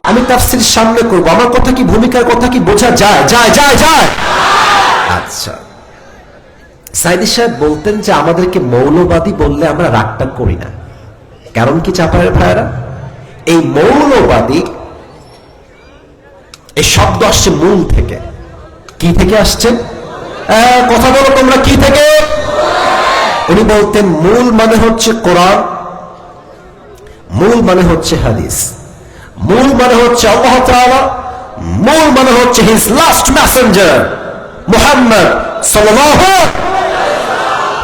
আমি তাফসীর সামনে করব, আমার কথা কি, ভূমিকার কথা কি বোঝা যায়? যায় যায় যায়। আচ্ছা, সাইদি সাহেব বলতেন যে আমাদেরকে মৌলবাদী বললে আমরা রাগটা করি না। কারণ কি চাপায়ের ভাইয়েরা, এই মৌলবাদী এই শব্দ আসছে মূল থেকে। কি থেকে আসছে? কথা বলো তোমরা, কি থেকে? উনি বলতেন মূল মানে হচ্ছে কোরআন, মূল মানে হচ্ছে হাদিস, মূল মানে হচ্ছে আল্লাহ তাআলা, মূল মানে হচ্ছে হিজ লাস্ট মেসেঞ্জার মুহাম্মদ সাল্লাল্লাহু আলাইহি ওয়াসাল্লাম।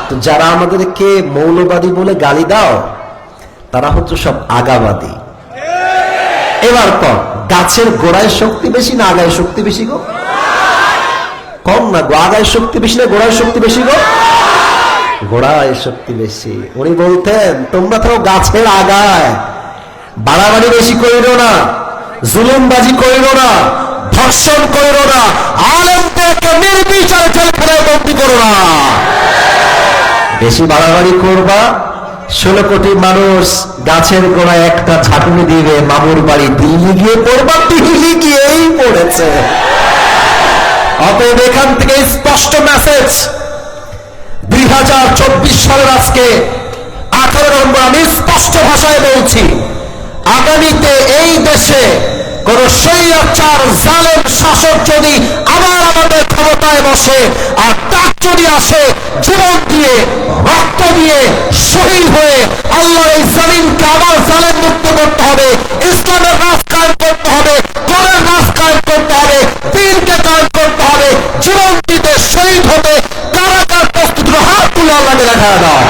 তো যারা আমাদেরকে মৌলবাদী বলে গালি দাও, তারা হচ্ছে সব আগাবাদী। এবার কম, গাছের গোড়ায় শক্তি বেশি না আগায় শক্তি বেশি গো? কম না গো, আগায় শক্তি বেশি না গোড়ায় শক্তি বেশি গো? গোড়ায় শক্তি বেশি। উনি বলতেন তোমরা তো গাছের আগায়, বাড়াবাড়ি বেশি করিল না, জুলুমবাজি করিল না, ধর্ষণ করিল না, আলেমদেরকে নির্বিচারে জেলখানায় বন্দী করো না। বেশি বাড়াবাড়ি করবা, 16 কোটি মানুষ গাছের গোড়ায় একটা ঝাঁকুনি দিবে, মামুর বাড়ি দিল্লি গিয়ে পড়বা, দিল্লি গিয়েই পড়েছে। অতএব এখান থেকে স্পষ্ট মেসেজ, 2024 সালের আজকে 18 নম্বর, আমি স্পষ্ট ভাষায় বলছি, আগামীতে এই দেশে কোন স্বৈরাচার জালেম শাসক যদি আবার আমাদের ক্ষমতায় বসে, আর তার যদি আসে জীবন দিয়ে, রক্ত দিয়ে, শহীদ হয়ে, আল্লাহর এই জমিনকে আবার জালেম মুক্ত করতে হবে, ইসলামের রাজ কায়েম করতে হবে, কোরআনের রাজ কায়েম করতে হবে, দ্বীনকে কায়েম করতে হবে, জীবন দিতে, শহীদ হতে কারা কার প্রস্তুত, হাত তুলে আল্লাহকে দেখা দাও।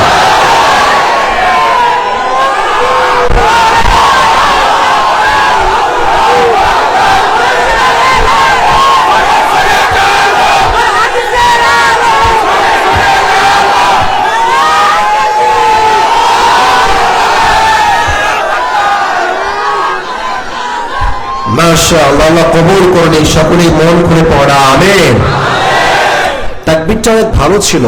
মাশাআল্লাহ, আল্লাহ কবুল করুন এই সকলেই মন খুলে পড়া, আমিন। তাকবীরটা অনেক ভালো ছিল,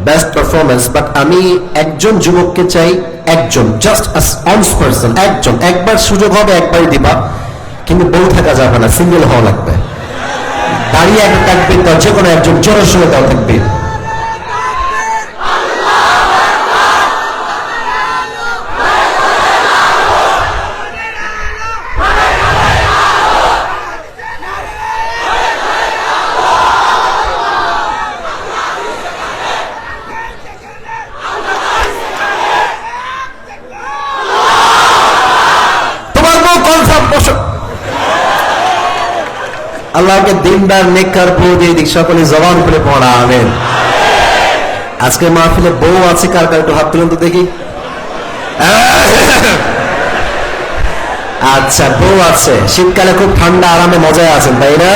বেস্ট পারফরম্যান্স। বাট আমি একজন যুবককে চাই, একজন, জাস্ট অনস পারসন, একজন, একবার সুযোগ হবে, একবারই দিবা, কিন্তু বউ থাকা যাবে না, সিঙ্গেল হওয়া লাগবে। দাঁড়িয়ে একটা তাকবীর দাও, যে কোনো একজন জোরে সোরে দাও তাকবীর। আল্লাহকে দিনদার নেককার বউ দিয়ে দিক, সকলে জবান খুলে পড়া, আমিন। আজকে মাহফিলে বউ আছে কার কার, একটু হাত তুলেন তো দেখি। আচ্ছা, বউ আছে, শীতকালে খুব ঠান্ডা আরামে মজায় আছেন, তাই না?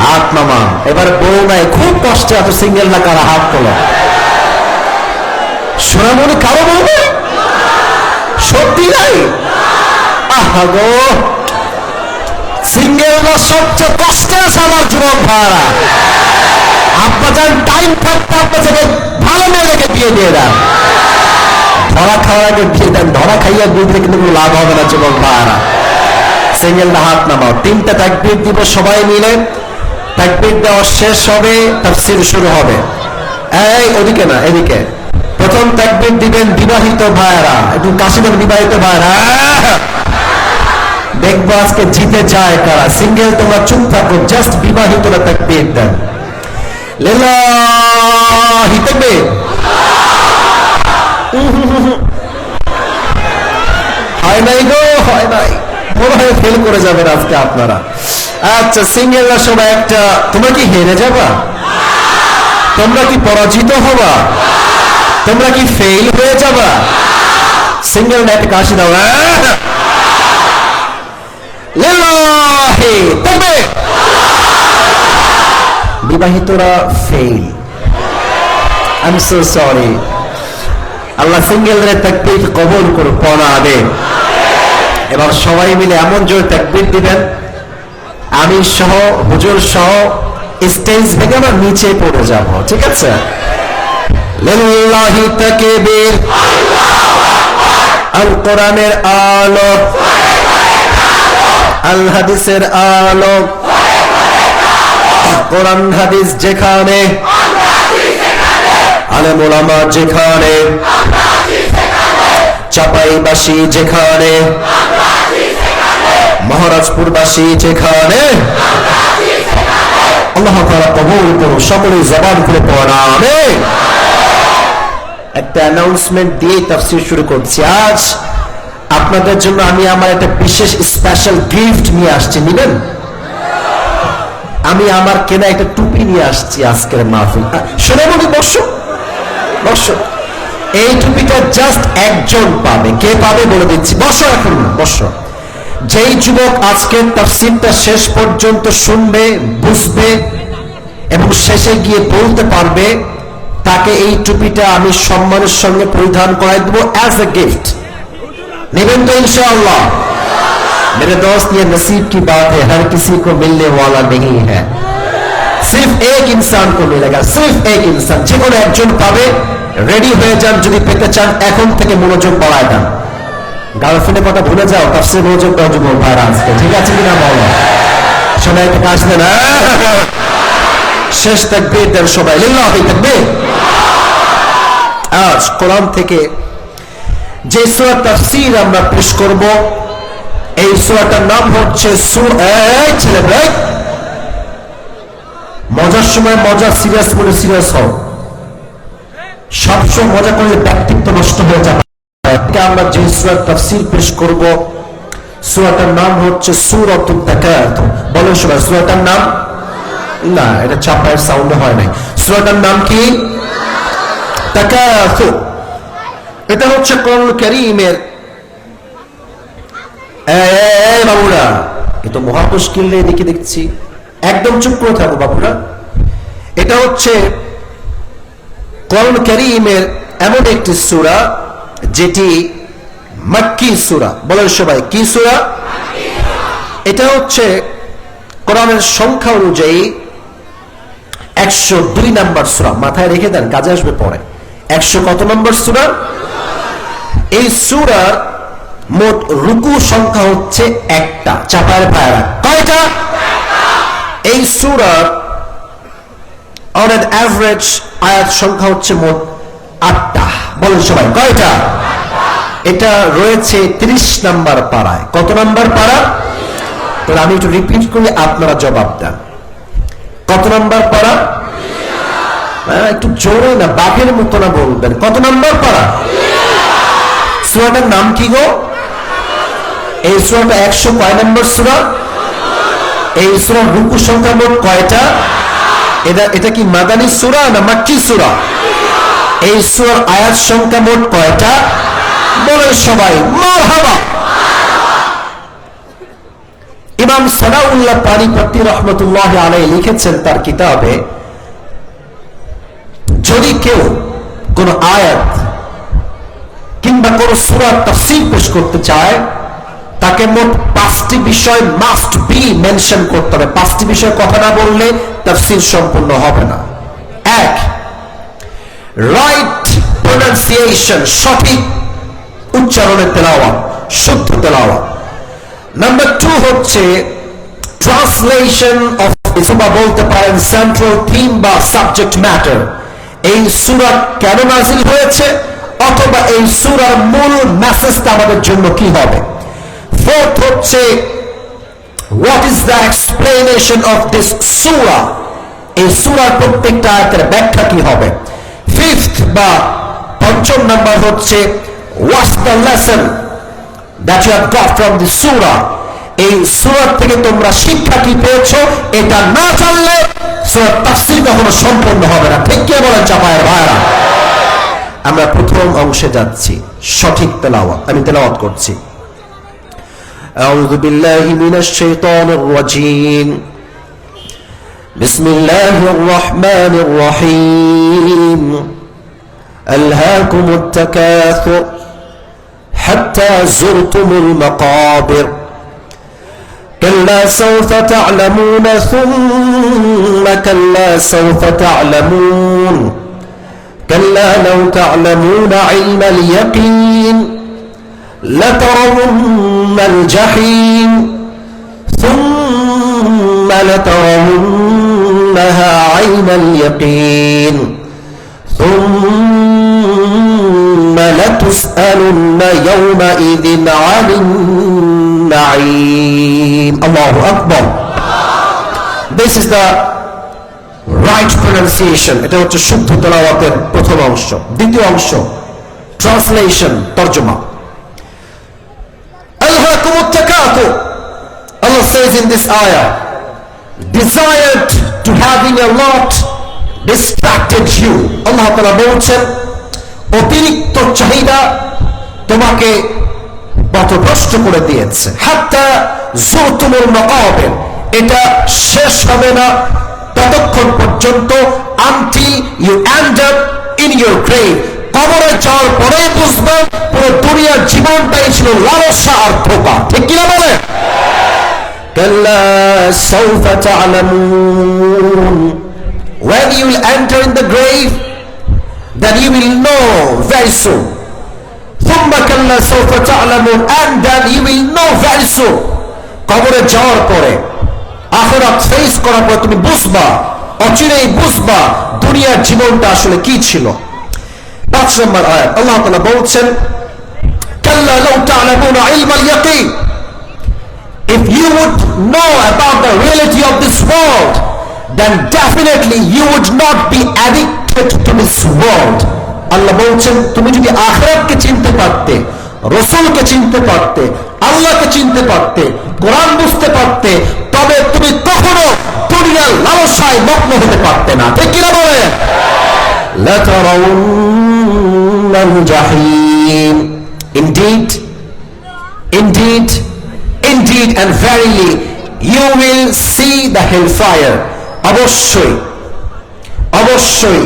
হাত নামান। এবার বউ নাই, খুব কষ্টে এত সিঙ্গেল না, কারা হাত তোলা? সোনামণি, কারো বউ নাই? সত্যি নাই? আহা গো, সিঙ্গেলরা সবচেয়ে কষ্টে আছে আমার যুবক ভাইরা। আপনাদের টাইম থাকতে আপনাদের ভালো মেয়েকে বিয়ে দিয়ে দেন, ধরা খাওয়ার আগে বিয়ে দেন, ধরা খাইয়া বিয়ে দিয়ে কিন্তু কোনো লাভ হবে না যুবক ভাইরা। সিঙ্গেলরা হাত নামাও। 3টা তাকবীর দিব সবাই মিলে, তাকবীর দেওয়া শেষ হবে, তাফসীর শুরু হবে। এই ওদিকে না, এদিকে। প্রথম তাকবীর দিবেন বিবাহিত ভাইরা, একটু কাশি দেন বিবাহিত ভাইরা। দেখবো আজকে জিতে যায় কারা। সিঙ্গেল তোমরা চুপ থাকো, জাস্ট বিবাহিতরা তাকবীর দেন। লিল্লাহি তাকবীর। হয় নাই গো, হয় নাই, মনে হয় ফেল করে যাবেন আজকে আপনারা। আচ্ছা, সিঙ্গেলরা সবাই একটা, তোমরা কি হেরে যাবা? তোমরা কি পরাজিত হবা? তোমরা কি ফেল হয়ে যাবা? সিঙ্গেল না, একটা কাশি দাও। লিল্লাহি তাকবীর। বিবাহিতরা fail, I am so sorry. Allah সিঙ্গেলদের তাকবীর কবুল করুন, পড়া, আমিন। এবার সবাই মিলে এমন জোরে তাকবীর দিবেন, আমি সহ, হুজুর সহ, স্টেজ থেকে আমরা নিচে পড়ে যাব, ঠিক আছে? লিল্লাহি তাকবীর, আল কোরআনের আলো, আল হাদিসের আলো, কোরআন হাদিস যেখানে, আলেম ওলামা যেখানে, চাপাইবাসী যেখানে, মহারাজপুরবাসী যেখানে, আল্লাহ তাআলা কবুল করুন। সকলে জবান খুলে পড়া আমিন। একটা অ্যানাউন্সমেন্ট দিয়ে তাফসীর শুরু করছি। আজ আপনাদের জন্য আমি আমার একটা বিশেষ স্পেশাল গিফট নিয়ে আসছি, নেবেন? আমি আমার কেনা একটা টুপি নিয়ে আসছি আজকের মাহফিল। শুনে বলি, বসো বসো। এই টুপিটা জাস্ট একজন পাবে। কে পাবে বলে দিচ্ছি। বসো, এখন বসো। যেই যুবক আজকের তাফসীরটা শেষ পর্যন্ত শুনবে, বুঝবে এবং শেষে গিয়ে বলতে পারবে, তাকে এই টুপিটা আমি সম্মানের সঙ্গে পরিধান করাই দেবো অ্যাজ এ গিফট। নেবেন তো इंशाअल्लाह? मेरे दोस्त, ये नसीब की बात है, हर किसी को मिलने वाला नहीं है, सिर्फ एक इंसान को मिलेगा, सिर्फ एक इंसान। যে কোনো একজন পাবে। রেডি হয়ে যান যদি পেতে চান। এখন থেকে মনোযোগ বাড়ায় দেন। গার্লফ্রেন্ডের কথা ভুলে যাও, তাফসীরে মনোযোগ দাও যুবক ভাইরা আজকে, ঠিক আছে কিনা বলো? সবাই থেকে আসবে না? শেষ তাকবীর দেন সবাই, লিল্লাহি তাকবীর। আজ কোরআন থেকে যে সূরা তাফসীর আমরা পেশ করব, এই সূরাটার নাম হচ্ছে ছেলে, মজার সময় মজা, সিরিয়াস বলে সিরিয়াস হও। সবসময় মজা করলে ব্যক্তিত্ব নষ্ট হয়ে যাবে। আমরা যে সূরা তাফসীর পেশ করব, সূরাটার নাম হচ্ছে সূরাতুত তাকাসুর। বলেন সবাই সূরাটার নাম। না, এটা চাপায়ের সাউন্ডে হয় নাই। সূরাটার নাম কি? তাকাসুর। এটা হচ্ছে কোরআনুল কারীমের, বাবুরা এ তো মহা মুশকিল, এদিকে দেখছি, একদম চুপ করে থাকো বাবুরা। এটা হচ্ছে কোরআনুল কারীমের এমন একটি সূরা যেটি মাক্কি সূরা। বলেন সবাই কি সূরা? এটা হচ্ছে কোরআনের সংখ্যা অনুযায়ী 102 নম্বর সূরা। মাথায় রেখে দেন, কাজে আসবে পরে। 100 কত নম্বর সূরা? এই সূরার মোট রুকু সংখ্যা হচ্ছে একটা। চাপায়ের ভাইরা কয়টা? এই সূরার অন অ্যান অ্যাভারেজ আয়াত সংখ্যা হচ্ছে মোট 8টা। বলেন সবাই কয়টা? এটা রয়েছে 30 নম্বর পারায়। কত নম্বর পারা? তাহলে আমি একটু রিপিট করি, আপনারা জবাব দেন। কত নম্বর পারা? একটু জোরে না, বাঘের মতো না বলবেন। কত নম্বর পারা? সূরাটার নাম কি গো? এই সূরাটা 100 কয় নম্বর সূরা? এই সূরার রুকু সংখ্যা মোট কয়টা? এটা কি মাদানী সূরা না মাক্কি সূরা? এই সূরার আয়াত সংখ্যা মোট কয়টা? বলেন সবাই মারহাবা। ইমাম সানাউল্লাহ পানিপত্তি রহমতুল্লাহ আলাইহি লিখেছেন তার কিতাবে, যদি কেউ কোন আয়াত কিংবা কোন সূরার তাফসীর পেশ করতে চায়, তাকে মোট 5টি বিষয় মাস্ট বি মেনশন করতে হবে। 5টি বিষয় কথা না বললে তাফসীর সম্পূর্ণ হবে না। 1, রাইট প্রোনাউন্সিয়েশন, সঠিক উচ্চারণের তেলাওয়াত, শুদ্ধ তেলাওয়াত। নাম্বার 2 হচ্ছে ট্রান্সলেশন অফ, বা বলতে পারেন সেন্ট্রাল থিম বা সাবজেক্ট ম্যাটার। এই সূরা কেন নাযিল হয়েছে, অথবা এই সূরার মূল মেসেজটা আমাদের জন্য কি হবে। 4th হচ্ছে what is the explanation of this সূরা, এই সূরার প্রত্যেকটা আয়াতের ব্যাখ্যা কি হবে। 5th বা 5ম নাম্বার হচ্ছে what's the lesson that you have got from this সূরা, এই সূরা থেকে তোমরা শিক্ষা কি পেয়েছো। এটা না জানলে সূরার তাফসীর কখনো সম্পূর্ণ হবে না। ঠিক কি বলেন চাপায়ের ভাইরা? আমরা প্রথম অংশে যাচ্ছি, সঠিক তেলাওয়াত। আমি তেলাওয়াত করছি। আউযু বিল্লাহি মিনাশ শাইতানির রাজীম, বিসমিল্লাহির রাহমানির রহিম, আলহাকুমুত তাকাসুর হাত্তা যুরতুমুল মাকাবির, كلا سوف تعلمون ثم كلا سوف تعلمون كلا لو تعلمون علم اليقين لترون الجحيم لترونها عين اليقين ثم لتسألن يومئذ عن النعيم. الله أكبر. This is the right pronunciation. এটা হচ্ছে শুদ্ধ তেলাওয়াতের প্রথম অংশ। দ্বিতীয় অংশ translation, তরজমা। আলহাকুমুত তাকাতুর, Allah says in this ayah, desired to having a lot distracted you. Allah তাআলা বলছেন অতিরিক্ত চাহিদা তোমাকে পথভ্রষ্ট করে দিয়েছে। হাত্তা যুরতুমুল মাকাবির, এটা শেষ হবে না ততক্ষণ পর্যন্ত until you end up in your grave. কবরে যাওয়ার পরে বুঝবে পুরো দুনিয়ার জীবনটাই ছিল লালসা আর ধোঁকা। ঠিক কিনা বলে? কাল্লা সাউফা তা'লামুন, when you will enter in the grave, then you will know very soon. thumma kalla sawfa ta'lamun, and then you will know very soon. কবরে যাওয়ার পরে, আখিরাত ফেস করার পর তুমি বুঝবা, অচিরেই বুঝবা দুনিয়ার জীবনটা আসলে কি ছিল। 5 নম্বর আয়াত আল্লাহ তাআলা বলছেন কাল্লা লাউ তা'লামুনা ইলমাল ইয়াকিন, if you would know about the reality of this world, then definitely you would not be addicted to this world. আল্লাহ বলছেন তুমি যদি আখিরাতকে চিনতে পারতে, রাসূলকে চিনতে পারতে, আল্লাহকে চিনতে পারতে, কোরআন বুঝতে পারতে, তবে তুমি কখনো দুনিয়ার লালসায় মগ্ন হতে পারতে না। ঠিক কিনা বলে? লাতারাউন্নাল জাহিম, indeed and verily you will see the hellfire. অবশ্যই অবশ্যই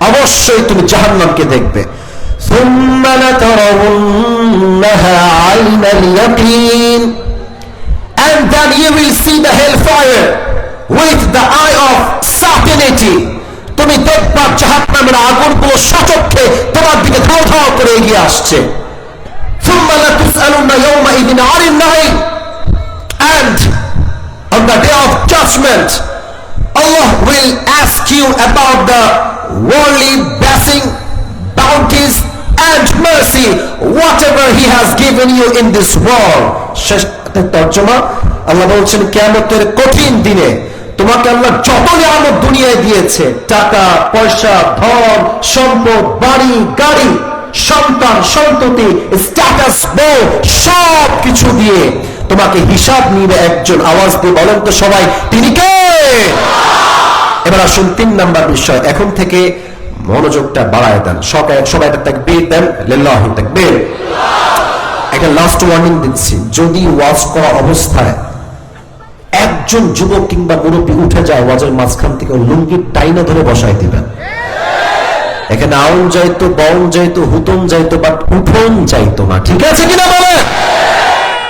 অবশ্যই তুমি জাহান্নামকে দেখবে। ثم لترونها عين اليقين, and then you will see the hellfire with the eye of certainty. তুমি দেখবা জাহান্নামের আগুনগুলো সচক্ষে তোমার দিকে ধাও ধাও করে এগিয়ে আসছে। ثم لتسألن يومئذ عن النعيم, and on the day of judgment Allah will ask you about the worldly blessing, bounties and mercy, whatever he has given you in this world. শেষ তরজমা, আল্লাহ বলছেন কিয়ামতের কঠিন দিনে তোমাকে আল্লাহ যত নিয়ামত দুনিয়ায় দিয়েছে, টাকা পয়সা, ধন সম্পদ, বাড়ি গাড়ি, সন্তান সন্ততি, স্ট্যাটাস, বউ, সব কিছু দিয়ে তোমাকে হিসাব নিবে একজন। আওয়াজ দিয়ে বলেন তো সবাই, তিনি কে? এবার আসুন 3 নাম্বার বিষয়। এখন থেকে মনোযোগটা বাড়ায় দেন, সবাই তাকবীর দেন, লিল্লাহি তাকবীর। একটা লাস্ট ওয়ার্নিং দিচ্ছি, যদি ওয়াজ করা অবস্থায় একজন যুবক কিংবা মুরব্বী উঠে যায় ওয়াজের মাঝখান থেকে, লুঙ্গি টাইনা ধরে বসাই দিবেন। এখানে আউন যাইতো, বাউন যাইতো, হুতম যাইতো, বাট উঠন যাইতো না। ঠিক আছে কিনা বলে?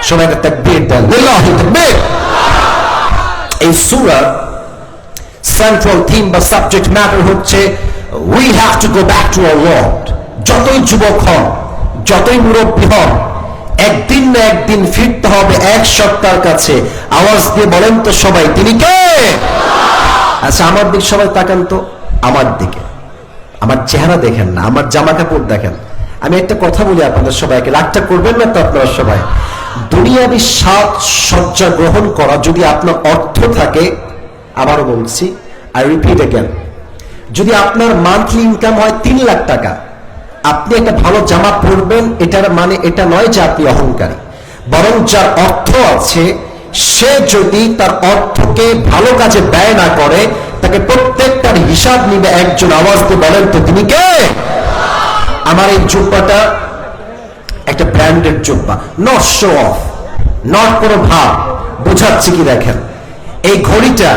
সবাই তাকবীর দেন, লিল্লাহি তাকবীর। এই সূরা সেন্ট্রাল থিম বা সাবজেক্ট ম্যাটার হচ্ছে we have to go back to our Lord. যতই যুবক হন, যতই মুরব্বী হন, একদিন না একদিন ফিরতে হবে এক সত্তার কাছে। আওয়াজ দিয়ে বলেন তো সবাই, তিনি কে? আচ্ছা আমার দিকে সবাই তাকান তো, আমার দিকে, আমার চেহারা দেখেন না, আমার জামা কাপড় দেখেন। আমি একটা কথা বলি আপনাদের সবাইকে, রাগটা করবেন না তো আপনারা সবাই। দুনিয়াবি সাজ সজ্জা গ্রহণ করা যদি আপনার অর্থ থাকে, আবারও বলছি, আই রিপিট अगेन, যদি আপনার মান্থলি ইনকাম হয় 3 লাখ টাকা, আপনি একটা ভালো জামা পরবেন, এটার মানে এটা নয় যে আপনি অহংকারী। বরং যার অর্থ আছে সে যদি তার অর্থকে ভালো কাজে ব্যয় না করে, তাকে প্রত্যেকটার হিসাব নিবে একজন। আওয়াজ দিয়ে বলেন তো তিনি কে? আমার এই জুব্বাটা একটা ব্র্যান্ডেড জুব্বা, নট শো অফ, নট কোনো ভাব। বোঝাচ্ছি কি দেখেন, এই ঘড়িটা,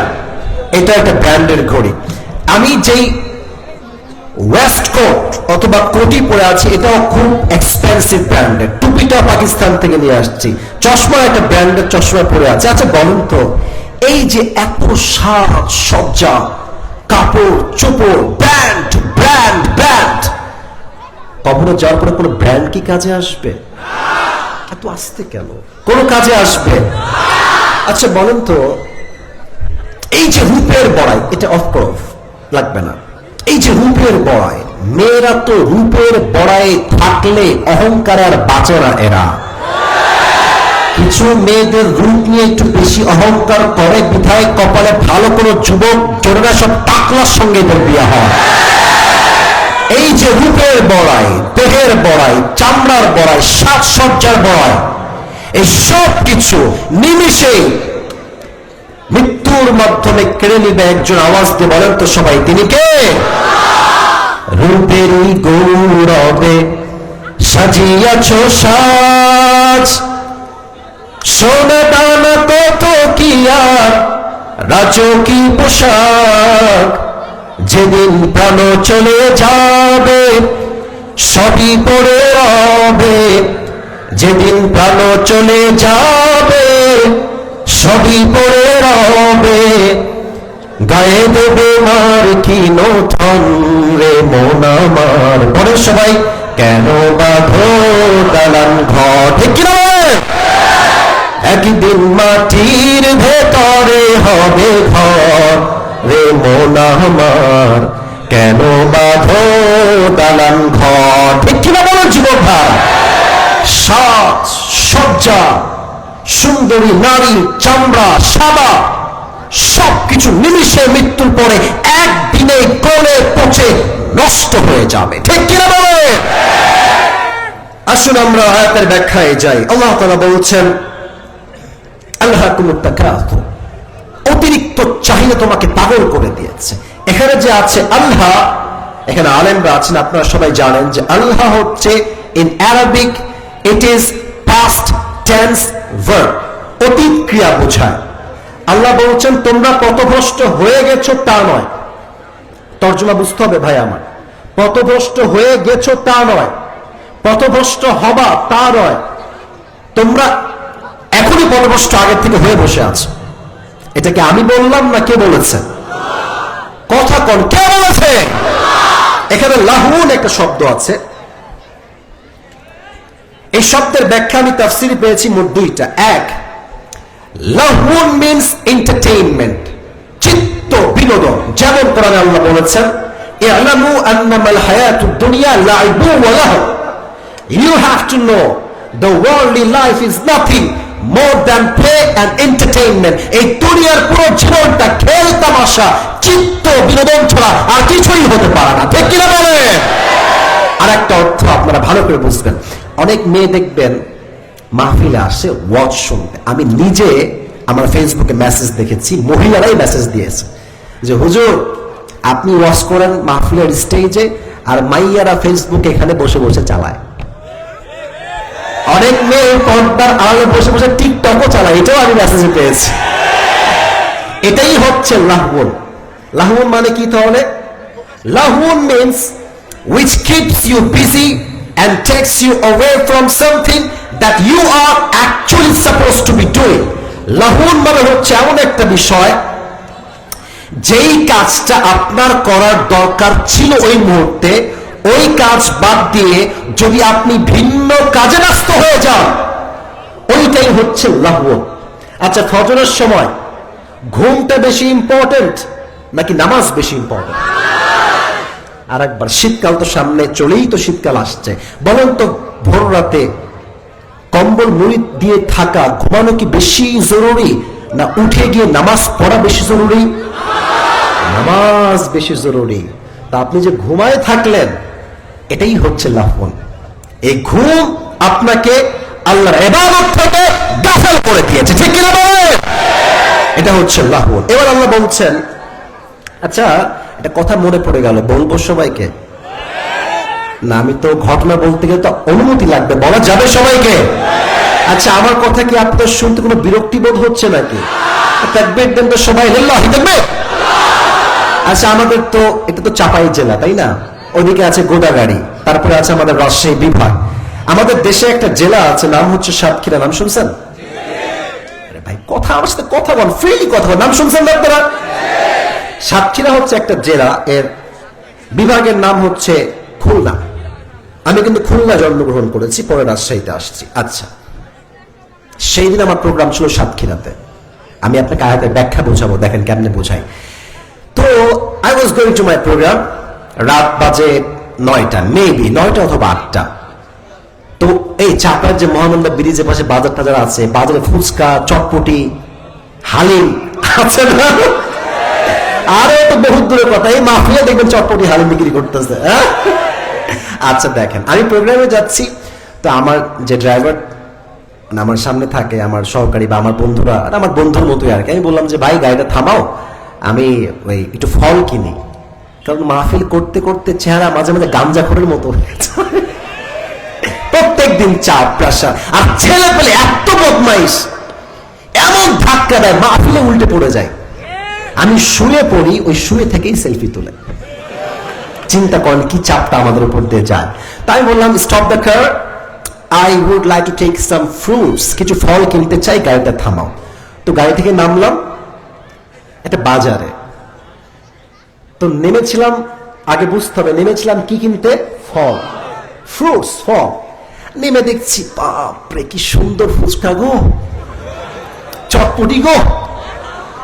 এটা একটা ব্র্যান্ডের ঘড়ি। আমি যেই ওয়েস্ট কোট অথবা কোটি পরে আছি, এটাও খুব এক্সপেন্সিভ ব্র্যান্ডের। টুপিটা পাকিস্তান থেকে নিয়ে আসছি, চশমা একটা ব্র্যান্ডের চশমা পরে আছে। আচ্ছা বলুন তো, এই যে এত সাজ সজ্জা, কাপড় চোপড়, ব্র্যান্ড ব্র্যান্ড ব্র্যান্ড, কখনো যাওয়ার পরে কোনো ব্র্যান্ড কি কাজে আসবে? এত আসতে কেন? কোনো কাজে আসবে? আচ্ছা বলেন তো, এই যে রূপের বড়াই, এটা অফ করো, লাগবে না। এই যে রূপের বড়াই, মেয়েরা তো রূপের বড়াই থাকলে অহংকার আর বাঁচে না এরা। কিছু মেয়েদের রূপ নিয়ে একটু বেশি অহংকার করে বিধায় কপালে ভালো কোনো যুবক জোরেরা সব টাকলার সঙ্গে এদের বিয়ে হয়। এই যে রূপের বড়াই, দেহের বড়াই, চামড়ার বড়াই, সাজসজ্জার বড়াই, এই সব কিছু নিমিষেই মৃত্যুর মাধ্যমে কেড়ে নিবে একজন। আওয়াজ দিয়ে বলেন তো সবাই, তিনি কে? রূপেরই গৌরবে সাজিয়াছ সাজ, সোনা দানা কত কি আর রাজকী পোশাক, যেদিন প্রাণ চলে যাবে সবই পড়ে রবে, যেদিন প্রাণ চলে যাবে সবই পড়ে রবে, গায়ে দেবে মার কি নথন রে মন আমার। বলে সবাই, কেন বাঁধো দালান ঘর, ঠিক কি না? একদিন মাটির ভেতরে হবে ঘর রে মন আমার, কেন বাঁধো দালান ঘর, ঠিক কি না বলো যুবক ভাই? সাজ সজ্জা, সুন্দরী নারী, চামড়া সাদা, সবকিছু নিমিষে মৃত্যুর পরে একদিনে গলে পচে নষ্ট হয়ে যাবে, ঠিক কিনা বলে? আসুন আমরা আয়াতের ব্যাখ্যায় যাই। আল্লাহ তাআলা বলছেন, আল্লাহকুমুত তাকাসুর, অতিরিক্ত চাহিদা তোমাকে পাগল করে দিয়েছে। এখানে যে আছে আল্লাহ, এখানে আলেমরা আছেন, আপনারা সবাই জানেন যে আল্লাহ হচ্ছে in Arabic it is past tense verb, অতীত ক্রিয়া বোঝায়। আল্লাহ বলছেন তোমরা পথভ্রষ্ট হয়ে গেছো তা নয়। তর্জমা বুঝতে হবে ভাই আমার। পথভ্রষ্ট হয়ে গেছো তা নয়, পথভ্রষ্ট হবা তা নয়, তোমরা এখনই পথভ্রষ্ট আগের থেকে হয়ে বসে আছো। এটাকে আমি বললাম না কে বলেছে? কথা কোন, কে বলেছে? এখানে লাহুন একটা শব্দ আছে, এই শব্দের ব্যাখ্যা আমি তাফসিরে পেয়েছি মোট দুইটা। এক, লাহুন মিনস এন্টারটেইনমেন্ট, চিত্ত বিনোদন। যেমন কোরআনে আল্লাহ বলেছেন, ই'লামু আন্নামাল হায়াতুদ দুনিয়া লাইবু ওয়া লাহু, you have to know the worldly life is nothing more than play and entertainment. এই দুনিয়ার পুরো জীবনটা খেল তামাশা, চিত্ত বিনোদন ছাড়া আর কিছুই হতে পারে না, ঠিক কিনা বলে? আর একটা অর্থ আপনারা ভালো করে বুঝবেন, অনেক মেয়ে দেখবেন মাহফিলে আসে ওয়াজ শুনতে। আমি নিজে আমার ফেসবুকে মেসেজ দেখেছি, মহিলারাই মেসেজ দিয়েছে যে হুজুর আপনি ওয়াজ করেন মাহফিলের স্টেজে, আর মাইয়ারা ফেসবুকে এখানে বসে বসে চালায়। অনেক মেয়ে পর্দার আড়ালে বসে বসে টিকটকও চালায়, এটাও আমি মেসেজে পেয়েছি। এটাই হচ্ছে লাহবুন। লাহবুন মানে কি তাহলে? লাহবুন means which keeps you busy and takes you away from something that you are actually supposed to be doing. লাহুন মানে হচ্ছে এমন একটা বিষয় যেই কাজটা আপনার করার দরকার ছিল ওই মুহূর্তে, ওই কাজ বাদ দিয়ে যদি আপনি ভিন্ন কাজে ব্যস্ত হয়ে যান, ওইটাই হচ্ছে লাহুন। আচ্ছা, ফজরের সময় ঘুমটা বেশি ইম্পর্টেন্ট নাকি নামাজ বেশি ইম্পর্টেন্ট? আর একবার, শীতকাল তো সামনে, চলেই তো শীতকাল আসছে, বলেন তো ভোর রাতে কম্বল মুড়ি দিয়ে থাকা ঘুমানো কি বেশি জরুরি না উঠে গিয়ে নামাজ পড়া বেশি জরুরি? নামাজ বেশি জরুরি। তা আপনি যে ঘুমায় থাকলেন, এটাই হচ্ছে লাহুন। এই ঘুম আপনাকে আল্লাহর ইবাদত থেকে গাফেল করে দিয়েছে, ঠিক কিনা বলেন? এটা হচ্ছে লাহুন। এবার আল্লাহ বলছেন, আচ্ছা একটা কথা মনে পড়ে গেল, বলবো সবাইকে? না, আমি তো ঘটনা বলতে গেলে তো অনুমতি লাগবে, বলা যাবে সবাইকে? আচ্ছা, আমার কথা কি আপনার শুনতে কোনো বিরক্তি বোধ হচ্ছে নাকি? তাকবীর দেন তো সবাই, লিল্লাহি তাকবীর। আচ্ছা, আমাদের তো এটা তো চাপাই জেলা, তাই না? ওদিকে আছে গোদাগাড়ি, তারপরে আছে আমাদের রাজশাহী বিভাগ। আমাদের দেশে একটা জেলা আছে, নাম হচ্ছে সাতক্ষীরা। নাম শুনছেন? আরে ভাই, কথা আমার সাথে কথা বল, ফ্রিলি কথা বল। নাম শুনছেন না আপনারা? সাতক্ষীরা হচ্ছে একটা জেলা, এর বিভাগের নাম হচ্ছে খুলনা। আমি কিন্তু খুলনা জন্মগ্রহণ করেছি, পরে রাজশাহীতে আসছি। আচ্ছা, সেই দিন আমার প্রোগ্রাম ছিল সাতক্ষীরাতে। আমি আপনাকে আয়াতের ব্যাখ্যা বোঝাবো, দেখেন কেমনে বোঝাই। তো I was going to my programme, রাত বাজে 9টা, মেবি 9টা অথবা 8টা। তো এই চাপার যে মহানন্দা ব্রিজের পাশে বাজার টাজার আছে, বাজারে ফুচকা, চটপটি, হালিম আছে না? আরে তো বহুত দূরের কথা, এই মাফিয়া দেখবেন চটপটি হালিম বিক্রি করতেছে। আচ্ছা দেখেন, আমি প্রোগ্রামে যাচ্ছি, তো আমার যে ড্রাইভার আমার সামনে থাকে, আমার সহকারী বা আমার বন্ধুরা, আমার বন্ধুর মতোই আর কি, আমি বললাম যে ভাই গাড়িটা থামাও, আমি ওই একটু ফল কিনি, কারণ মাহফিল করতে করতে চেহারা মাঝে মাঝে গাঞ্জাখোরের মতো হয়ে গেছে। প্রত্যেক দিন চাপ, প্রেশার, আর ছেলে পেলে এত বদমাইশ, এমন ধাক্কা দেয় মাহফিলে উল্টে পড়ে যায়। আমি শুয়ে পড়ি, ওই শুয়ে থেকেই সেলফি তুলে। চিন্তা করেন কি চাপটা আমাদের উপর দিয়ে যায়। তাই বললাম stop the car, I would like to take some fruits, কিছু ফল কিনতে চাই, গাড়িটা থামাও। তো গাড়ি থেকে নামলাম একটা বাজারে। তো নেমেছিলাম, আগে বুঝতে হবে নেমেছিলাম কি কিনতে, ফল, ফ্রুটস, ফল। নেমে দেখছি বাপরে কি সুন্দর ফুচকা গো, চটপটি গো,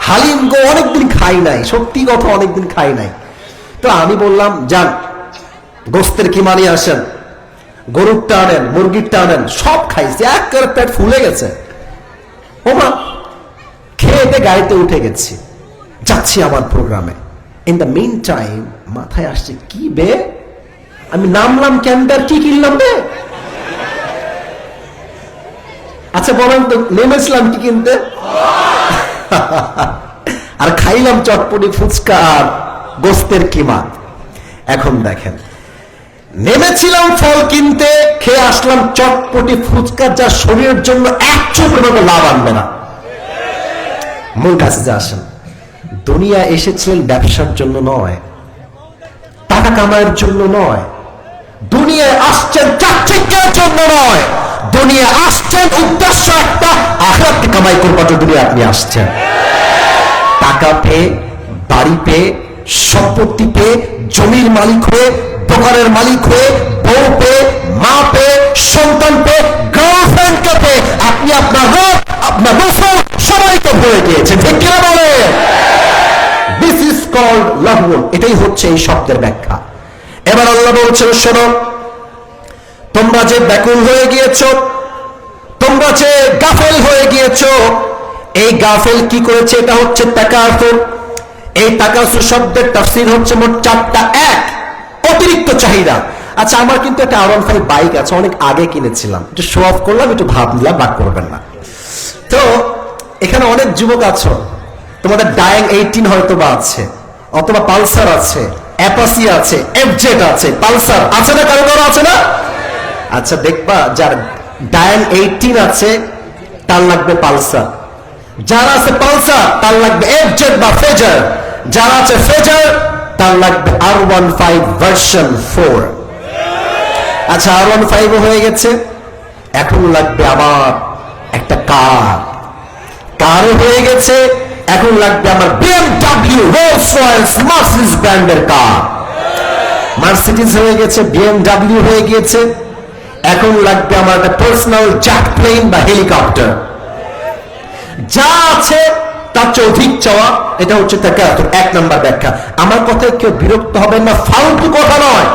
হালিম গো, অনেকদিন খাই নাই, সত্যি কথা অনেকদিন খাই নাই। তো আমি বললাম যান গোস্তের কি মানি আসেন, গরুরটা আনেন, মুরগিরটা আনেন, সব খাইছি, একেবারে পেট ফুলে গেছে। ওমা, খেয়ে গাড়িতে উঠে গেছি, যাচ্ছি আমার প্রোগ্রামে। ইন দ্য মিন টাইম মাথায় আসছে কি বে, আমি নামলাম ক্যান্টার, কি কিনলাম বে? আচ্ছা বলেন তো, নেমেছিলাম কি কিনতে, আর খাইলাম চটপটি, ফুচকা আর গোস্তের কিমা। এখন দেখেন, নেমেছিলাম ফল কিনতে, খেয়ে আসলাম চটপটি ফুচকা, যা শরীরের জন্য এক চোখের মতো লাভ আনবে না। মূল কাছে যা আসেন, দুনিয়া এসেছিলেন ব্যবসার জন্য নয়, টাকা কামানোর জন্য নয়, দুনিয়ায় আসছেন চাকচিক্যের জন্য নয়, দুনিয়া আসছেন উদ্দেশ্য একটা, আখিরাতে কামাই করবার জন্য দুনিয়া আপনি আসছেন। টাকা পেয়ে, বাড়ি পেয়ে, সম্পত্তি পেয়ে, জমির মালিক হয়ে, দোকানের মালিক হয়ে, বউ পেয়ে, মা পেয়ে, সন্তান পেয়ে, গার্লফ্রেন্ডকে পেয়ে আপনি আপনার রব, আপনার রসুল সবাইকে ভুলে গিয়েছেন, ঠিক কিনা বলে? দিস ইজ কল্ড লাহওয়ান, এটাই হচ্ছে এই শব্দের ব্যাখ্যা। এবার আল্লাহ বলছেন শোনো, তোমরা যে ব্যাকুল হয়ে গিয়েছো, তোমরা যে গাফেল হয়ে গিয়েছো, এই গাফেল কি করেছে? এটা হচ্ছে তাকাসুর। এই তাকাসুর শব্দের তাফসীর হচ্ছে মোট 4টা। এক, অতিরিক্ত চাহিদা। আচ্ছা, আমার কিন্তু একটা R15 বাইক আছে, অনেক আগে কিনেছিলাম, একটু শো অফ করলাম, একটু ভাব নিলাম, বাদ করবেন না। তো এখানে অনেক যুবক আছো, তোমাদের ডায়াং 18 হয়তো বা আছে, অথবা পালসার আছে, অ্যাপাসি আছে, এফজেড আছে, পালসার আছে না, কারো কারো আছে না? আচ্ছা দেখবা, যার ডায়াং 18 আছে তার লাগবে পালসার, যারা আছে পালসার তার লাগবে এফজেড বা ফেজার, যারা আছে ফেজার তার লাগবে R15 ভার্সন 4। আচ্ছা, R15 হয়ে গেছে, এখন লাগবে আবার একটা কার, কারও হয়ে গেছে, এখন লাগবে আমার BMW, রোলস রয়েস, মার্সিডিজ ব্র্যান্ডের কার। মার্সিডিজ হয়ে গেছে, BMW হয়ে গিয়েছে, এখন লাগবে আমার একটা পার্সোনাল জেট প্লেন বা হেলিকপ্টার। যা আছে তার চেয়ে অধিক চাওয়া, এটা হচ্ছে তাকাসুর। 1 নম্বর ব্যাখ্যা। আমার কথায় কেউ বিরক্ত হবেন না, ফালতু কথা নয়,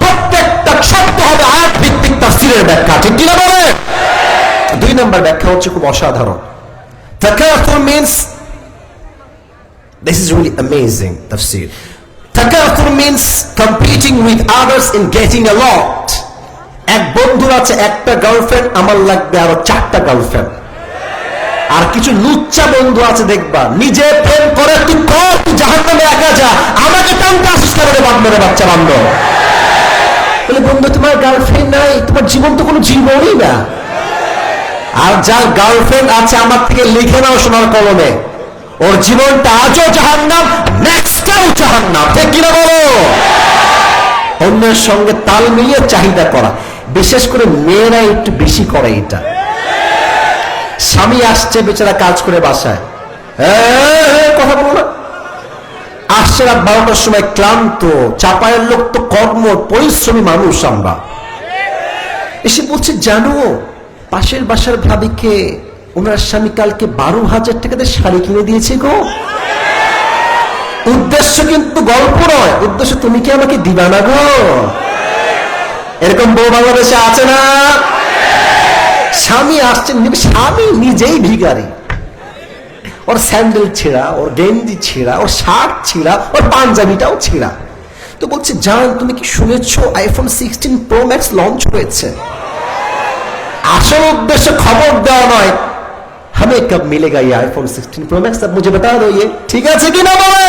প্রত্যেকটা শব্দ হবে আয়াত ভিত্তিক তাফসীরের ব্যাখ্যা, ঠিক কিনা বলে? 2 নম্বর ব্যাখ্যা হচ্ছে খুব অসাধারণ। তাকাসুর means, this is really amazing tafsir. Takathur means competing with others in getting a lot. এক বন্ধুর আছে একটা গার্লফ্রেন্ড, আমার লাগবে আরো 4টা গার্লফ্রেন্ড। আর কিছু লুচ্চা বন্ধু আছে দেখবা, নিজে প্রেম করে, তুই কর, তুই জাহান্নামে একা যা, আমাকে টানতে আসিস কেন রে বান্দরে বাচ্চা বান্দর। বলে বন্ধু তোমার গার্লফ্রেন্ড নাই, তোমার জীবন তো কোনো জীবনই না। আর যার গার্লফ্রেন্ড আছে আমার থেকে লিখে নাও সোনার কলমে, ওর জীবনটা আজও জাহান্নাম, নেক্সটটাও জাহান্নাম, ঠিক কিনা বলো? অন্যের সঙ্গে তাল মিলিয়ে চাহিদা করা, বিশেষ করে মেয়েরা একটু বেশি করে এটা। স্বামী আসছে বেচারা কাজ করে বাসায়, কথা বলো না, আসছে রাত 12টার সময় ক্লান্ত, চাপায়ের লোক তো কর্ম পরিশ্রমী মানুষ আমরা, এসে বলছে জানো পাশের বাসার ভাবিকে ওনার স্বামী কালকে 12,000 টাকাতে শাড়ি কিনে দিয়েছে গো। উদ্দেশ্য কিন্তু গল্প নয়, উদ্দেশ্য তুমি কি আমাকে দিবা না গো? এরকম বউ বাংলাদেশে আছে না? স্বামী আসছেন, স্বামী নিজেই ভিখারি, ওর স্যান্ডেল ছেঁড়া, ওর গেঞ্জি ছেঁড়া, ওর শার্ট ছেঁড়া, ওর পাঞ্জাবিটাও ছেঁড়া। তো বলছে, জান তুমি কি শুনেছো আইফোন 16 প্রো ম্যাক্স লঞ্চ হয়েছে? আসল উদ্দেশ্য খবর দেওয়া নয়, हमें कब मिलेगा ये आईफोन 16 प्रो मैक्स, अब मुझे बता दो ये, ঠিক আছে কি না বলে?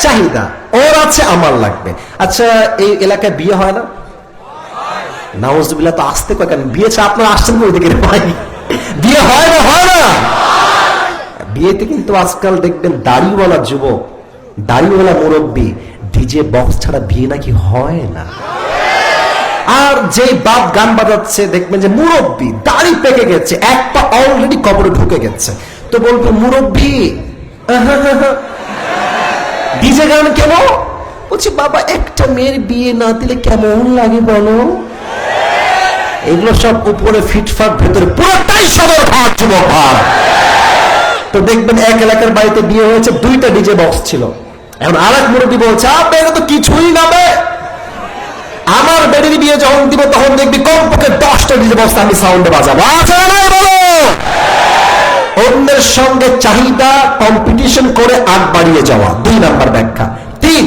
চাহিদা ওর আছে, আমার লাগবে। আচ্ছা এই এলাকায় বিয়ে হয় না? নাউজুবিল্লাহ, তো আসতে কয় কেন? বিয়ে ছা আপনারা আসছেন ওই দিকে ভাই, বিয়ে হয় না? হয় না? বিয়েতে কিন্তু আজকাল দেখবেন দাড়িওয়ালা যুবক, দাড়িওয়ালা মুরব্বী, ডিজে বক্স ছাড়া বিয়ে নাকি হয় না। আর যে বাপ গান বাজাচ্ছে দেখবেন যে মুরব্বী দাড়ি পেকে গেছে, এক পা অলরেডি কবরে ঢুকে গেছে, তো বলবে মুরব্বী ডিজে গান কেন? বলছি বাবা একটা মেয়ের বিয়ে না দিলে কেমন লাগে বলো? এগুলো সব উপরে ফিটফাট, ভেতরে পুরোটাই সদর ঘাট যুবক ভাই। তো দেখবেন এক এলাকার বাড়িতে বিয়ে হয়েছে, 2টা ডিজে বক্স ছিল। এখন আরেক মুরব্বী বলছে আপনার তো কিছুই নামে, আমার বেডির বিয়ে যখন দিব তখন দেখবি কমপক্ষে 10টা ডিজে বক্স আমি সাউন্ডে বাজাবো। আছে না বলো? অন্যের সঙ্গে চাহিদা কম্পিটিশন করে আগ বাড়িয়ে যাওয়া, 2 নাম্বার ব্যাখ্যা। 3,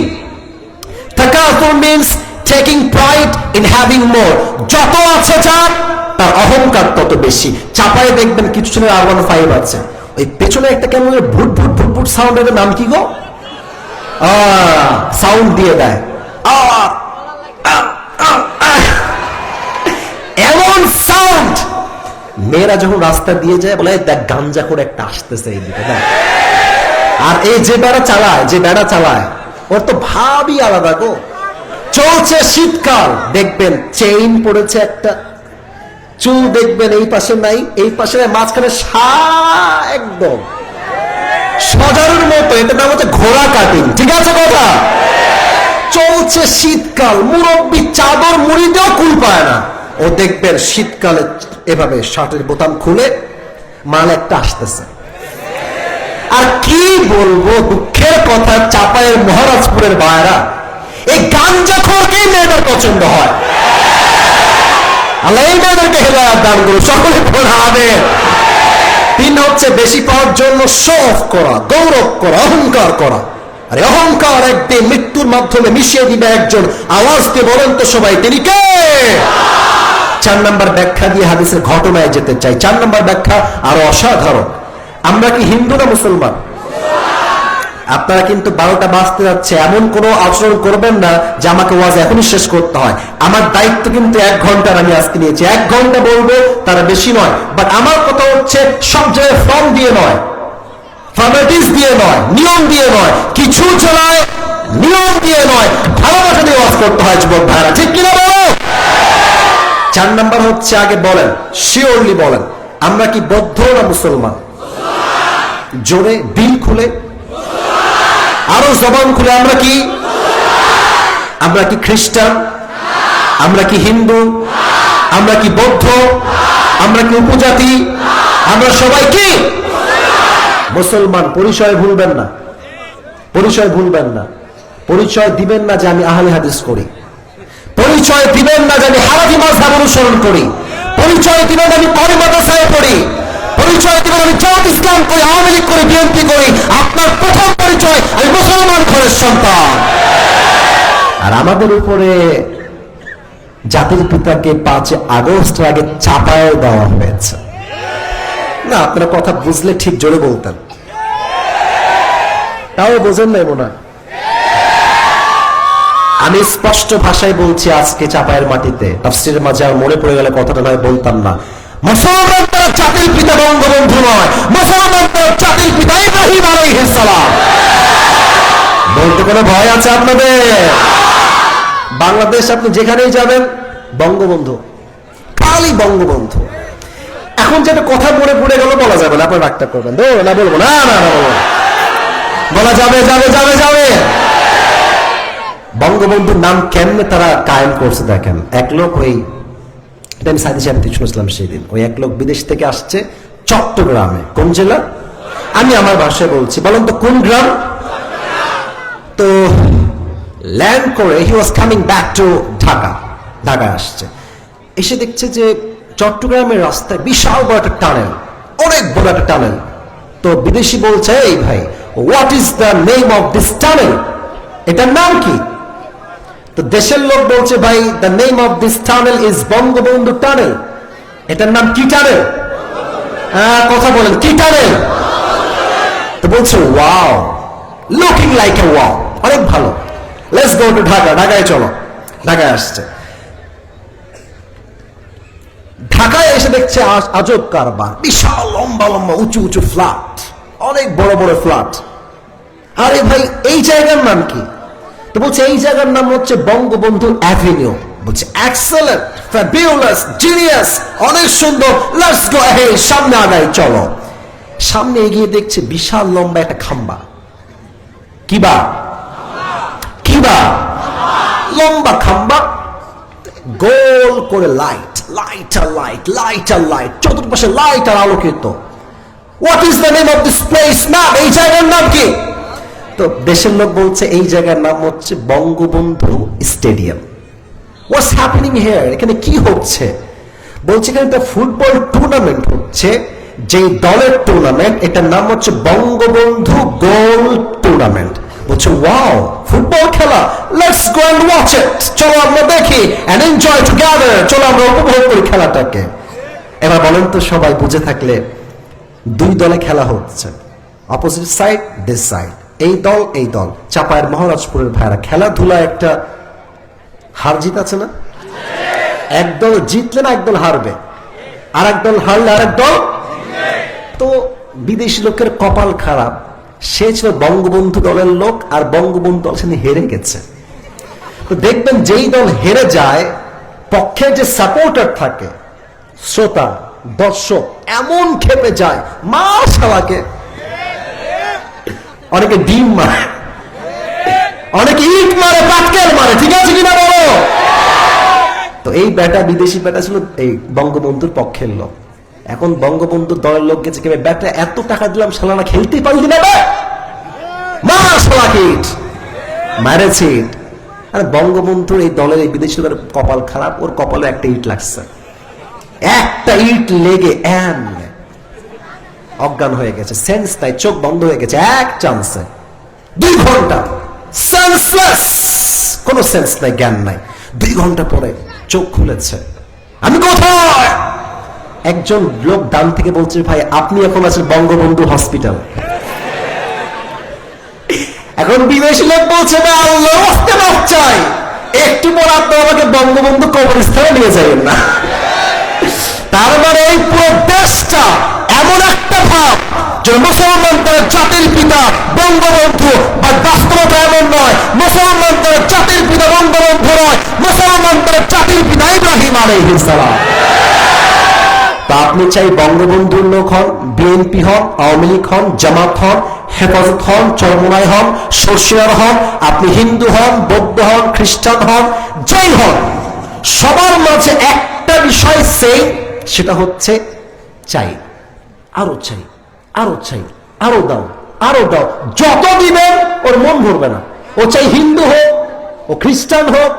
তাকাসুর means taking pride in having more. যত আছে যার, তার অহংকার তত বেশি। চাপায় দেখবেন কিছু ছেলের R15 আছে, ওই পেছনে একটা কেমন ভুট ভুট ভুট ভুট সাউন্ডের নাম কি গো? সাউন্ড দিয়ে দেয়, এমন সাউন্ড। মেয়েরা যখন রাস্তা দিয়ে যায় বলে দেখ গাঞ্জা করে একটা আসতেছে এই দিকে। আর এই যে বেড়া চালায় ওর তো ভাবই আলাদা গো। চলছে শীতকাল, দেখবেন চেইন পড়েছে একটা, চুল দেখবেন এই পাশে নাই, এই পাশে মাঝখানে একদম সজারুর মতো, এটা নাম হচ্ছে ঘোড়া কাটিং, ঠিক আছে কথা? চলছে শীতকাল, মুরব্বী চাদর মুড়ি দিয়েও কুল পায় না, ও দেখবেন শীতকালে এভাবে শার্টের বোতাম খুলে মাল একটা আসতেছে। আর কি বলবো, দুঃখের কথা, চাপায়ের মহারাজপুরের ভাইরা এই গাঞ্জাখোরকেই মেয়েদের পছন্দ হয়। আল্লাহ এই মেয়েদেরকে হেদায়েত দান করুন, সকলে পড়া হবে। 3 হচ্ছে বেশি পাওয়ার জন্য শো অফ করা, গৌরব করা, অহংকার করা। আরে অহংকার একদিন মৃত্যুর মাধ্যমে মিশিয়ে দিবে একজন, আওয়াজ দিয়ে বলেন তো সবাই তিনি কে? 4 নাম্বার ব্যাখ্যা দিয়ে হাদিসের ঘটনায় যেতে চাই। 4 নাম্বার ব্যাখ্যা আরো অসাধারণ। আমরা কি হিন্দু না মুসলমান? আপনারা কিন্তু 12টা বাজতে যাচ্ছে, এমন কোনো আচরণ করবেন না যে আমাকে ওয়াজ এখনই শেষ করতে হয়। আমার দায়িত্ব কিন্তু 1 ঘন্টার আমি আজকে নিয়েছি, 1 ঘন্টা বলবো, তার বেশি নয়। বাট আমার কথা হচ্ছে সব জায়গায় ফর্ম দিয়ে নয়, ফর্মালিটিস দিয়ে নয়, নিয়ম দিয়ে নয়, কিছু চলায় নিয়ম দিয়ে নয়, ভালোবাসা দিয়ে ওয়াজ করতে হয় যুবক ভাইরা, ঠিক কিনা বলো? 4 নাম্বার হচ্ছে, আগে বলেন, শিওরলি বলেন, আমরা কি বৌদ্ধ না মুসলমান? জোরে দিল খুলে, আরো জবান খুলে, আমরা কি? আমরা কি খ্রিস্টান? আমরা কি হিন্দু? আমরা কি বৌদ্ধ? আমরা কি উপজাতি? আমরা সবাই কি মুসলমান। পরিচয় ভুলবেন না, পরিচয় ভুলবেন না। পরিচয় দিবেন না যে আমি আহলে হাদিস করি, পরিচয় দিবেন না যে আমি হানাফি মাযহাব অনুসরণ করি, পরিচয় দিবেন আমি কওমি মাদ্রাসায় পড়ি, পরিচয় দিবেন আমি জামাত ইসলাম করি, আওয়ামী লীগ করি, বিএনপি করি। আপনার প্রথম পরিচয় আমি মুসলমান ঘরের সন্তান। আর আমাদের উপরে জাতির পিতাকে 5 আগস্ট আগে চাপায় দেওয়া হয়েছে না। আপনারা কথা বুঝলে ঠিক জোরে বলতেন, তাও বোঝেন নাই মনে। আমি স্পষ্ট ভাষায় বলছি, আজকে চাপায়ের মাটিতে তাফসীরের মাঝে আর মনে পড়ে গেলে কথাটা নয় বলতাম না। মুসলমান তার জাতির পিতা বঙ্গবন্ধু নয়, মুসলমান তার জাতির পিতা ইব্রাহিম আলাইহিস সালাম। বলতে কোনো ভয় আছে আপনাদের? বাংলাদেশ আপনি যেখানেই যাবেন বঙ্গবন্ধু, খালি বঙ্গবন্ধু। এখন যেটা কথা মনে পড়ে গেল বলা যাবে না, আপনার রাগটা করবেন না, বলবো না, বলা যাবে যাবে যাবে যাবে। বঙ্গবন্ধুর নাম কেমনে তারা কায়েম করছে দেখেন। এক লোক, ওই এটা আমি সাইদি সাহেব থেকে শুনেছিলাম সেদিন, ওই এক লোক বিদেশ থেকে আসছে, চট্টগ্রামে। কোন জেলা? আমি আমার ভাষায় বলছি, বলেন তো কোন গ্রাম? তো ল্যান্ড করে he was coming back to Dhaka, ঢাকায় আসছে। এসে দেখছে যে চট্টগ্রামের রাস্তায় বিশাল বড় একটা টানেল, অনেক বড় একটা টানেল। তো বিদেশি বলছে, এই ভাই, what is the name of this tunnel? এটার নাম কি? তো দেশের লোক বলছে, ভাই, the name of this tunnel is Bangabandhu tunnel. এটার নাম কি টানেল? কথা বলেন, কি টানেল? তো বলছে, wow, looking like a wow, অনেক ভালো, লেটস গো টু ঢাকা, ঢাকায় চলো। ঢাকায় আসছে। ঢাকায় এসে দেখছে আজব কারবার, বিশাল লম্বা লম্বা উঁচু উঁচু ফ্ল্যাট, অনেক বড় বড় ফ্ল্যাট। আরে ভাই, এই জায়গার নাম কি? তো বলছে, এই জায়গার নাম হচ্ছে বঙ্গবন্ধু অ্যাভিনিউ। বলছে, এক্সেলেন্ট, ফ্যাবিউলাস, জিনিয়াস, অনেক সুন্দর, লেটস গো অ্যাহেড, সামনে আগাই চলো। সামনে এগিয়ে দেখছে বিশাল লম্বা একটা খাম্বা। কিবা কিবা লম্বা খাম্বা, গোল করে লাইট, লাইট আর লাইট, লাইট আর লাইট, চতুর্পাশে লাইট আর আলোকিত। What is the name of this place? নাম, এই জায়গার নাম কি? তো দেশের লোক বলছে, এই জায়গার নাম হচ্ছে Bangabandhu stadium. What's happening here? এখানে কি হচ্ছে? বলছে, এখানে একটা ফুটবল টুর্নামেন্ট হচ্ছে, যে দলের টুর্নামেন্ট, এটার নাম হচ্ছে বঙ্গবন্ধু গোল টুর্নামেন্ট। বলছে, ওয়াও, ফুটবল খেলা, let's go and watch it, চলো আমরা দেখি এন্ড এনজয় টুগেদার, চলো আমরা উপভোগ করি খেলাটাকে। এবার বলেন তো সবাই বুঝে থাকলে, দুই দলে খেলা হচ্ছে, অপোজিট সাইড, দিস সাইড, এই দল এই দল। চাপায়ের মহারাজপুরের ভাইরা, খেলাধুলা একটা হার জিত আছে না? একদল জিতলে না একদল হারবে, আর একদল হারলে আর একদল। তো বিদেশি লোকের কপাল খারাপ, সে ছিল বঙ্গবন্ধু দলের লোক, আর বঙ্গবন্ধু দল সেদিন হেরে গেছে। তো দেখবেন, যেই দল হেরে যায়, পক্ষে যে সাপোর্টার থাকে, শ্রোতা দর্শক, এমন খেপে যায়, মা শালাকে। অনেকে ডিম মারে, অনেকে ইট মারে, পাটকেল মারে, ঠিক আছে কিনা বলো? তো এই ব্যাটা, বিদেশি ব্যাটা ছিল এই বঙ্গবন্ধুর পক্ষের লোক। এখন বঙ্গবন্ধু দলের লোক গেছে, কে ব্যাটা, এত টাকা দিলাম, শালানা খেলতেই পারলি না, মা শালাকে ইট মারেছে। আর বঙ্গবন্ধুর এই দলের এই বিদেশি লোকের কপাল খারাপ, ওর কপালে একটা ইট লাগছে, একটা ইট লেগে অজ্ঞান হয়ে গেছে, সেন্স নাই, চোখ বন্ধ হয়ে গেছে এক চান্সে। 2 ঘন্টা সেন্সলেস, কোনো সেন্স নাই, জ্ঞান নাই। 2 ঘন্টা পরে চোখ খুলেছে। আমি কোথায়? একজন লোক ডান থেকে বলছে, ভাই, আপনি এখন আছেন বঙ্গবন্ধু হসপিটাল। এখন বিদেশি লোক বলছে, না, আল্লাহ রাস্তে মাপ চাই, একটু পর আপনি আমাকে বঙ্গবন্ধু কবরস্থানে নিয়ে যাবেন না। তার মানে এই পুরো দেশটা এমন একটা ভাব যে মুসলমান তার জাতির পিতা বঙ্গবন্ধু, বা বাস্তবতা এমন নয়, মুসলমান তার জাতির পিতা বঙ্গবন্ধু নয়, মুসলমান তার জাতির পিতা ইব্রাহিম আলাইহিস সালাম। তা আপনি চাই বঙ্গবন্ধুর লোক হন, বিএনপি হন, আওয়ামী লীগ হন, জামাত হন, হেফাজত হন, চরমোনাই হন, সর্ষিয়ার হন, আপনি হিন্দু হন, বৌদ্ধ হন, খ্রিস্টান হন, জৈন হন, সবার মাঝে একটা বিষয় সেই, সেটা হচ্ছে চাই, আরো চাই, আরো চাই, আরো দাও, আরো দাও। যত দিবেন ওর মন ভরবে না। ও চাই হিন্দু হোক, ও খ্রিস্টান হোক,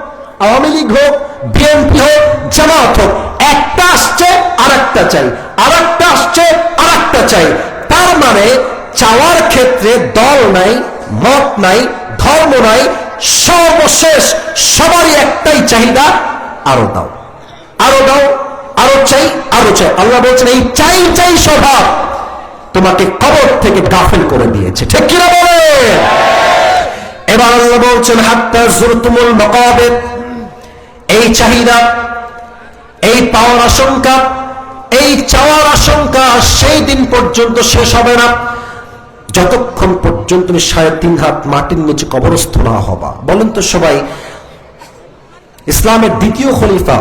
আওয়ামী লীগ হোক, বিএনপি হোক, জামাত হোক, একটা আসছে আর একটা চাই, আর একটা আসছে আর একটা চাই। তার মানে চাওয়ার ক্ষেত্রে দল নাই, মত নাই, ধর্ম নাই, সর্বশেষ সবারই একটাই চাহিদা, আরো দাও, আরো দাও, আরো চাই, আরো চাই। আল্লাহ বলছেন, এই চাই চাই স্বভাব তোমাকে কবর থেকে গাফেল করে দিয়েছে, ঠিক কিনা বলে? এবার আল্লাহ বলছেন, হাত্তা যুরতুমুল মাকাবির, এই চাহিদা, এই পাওয়ার আশঙ্কা, এই চাওয়ার আশঙ্কা সেই দিন পর্যন্ত শেষ হবে না যতক্ষণ পর্যন্ত তুমি 3.5 হাত মাটির নিচে কবরস্থ না হবা। বলেন তো সবাই, ইসলামের দ্বিতীয় খলিফা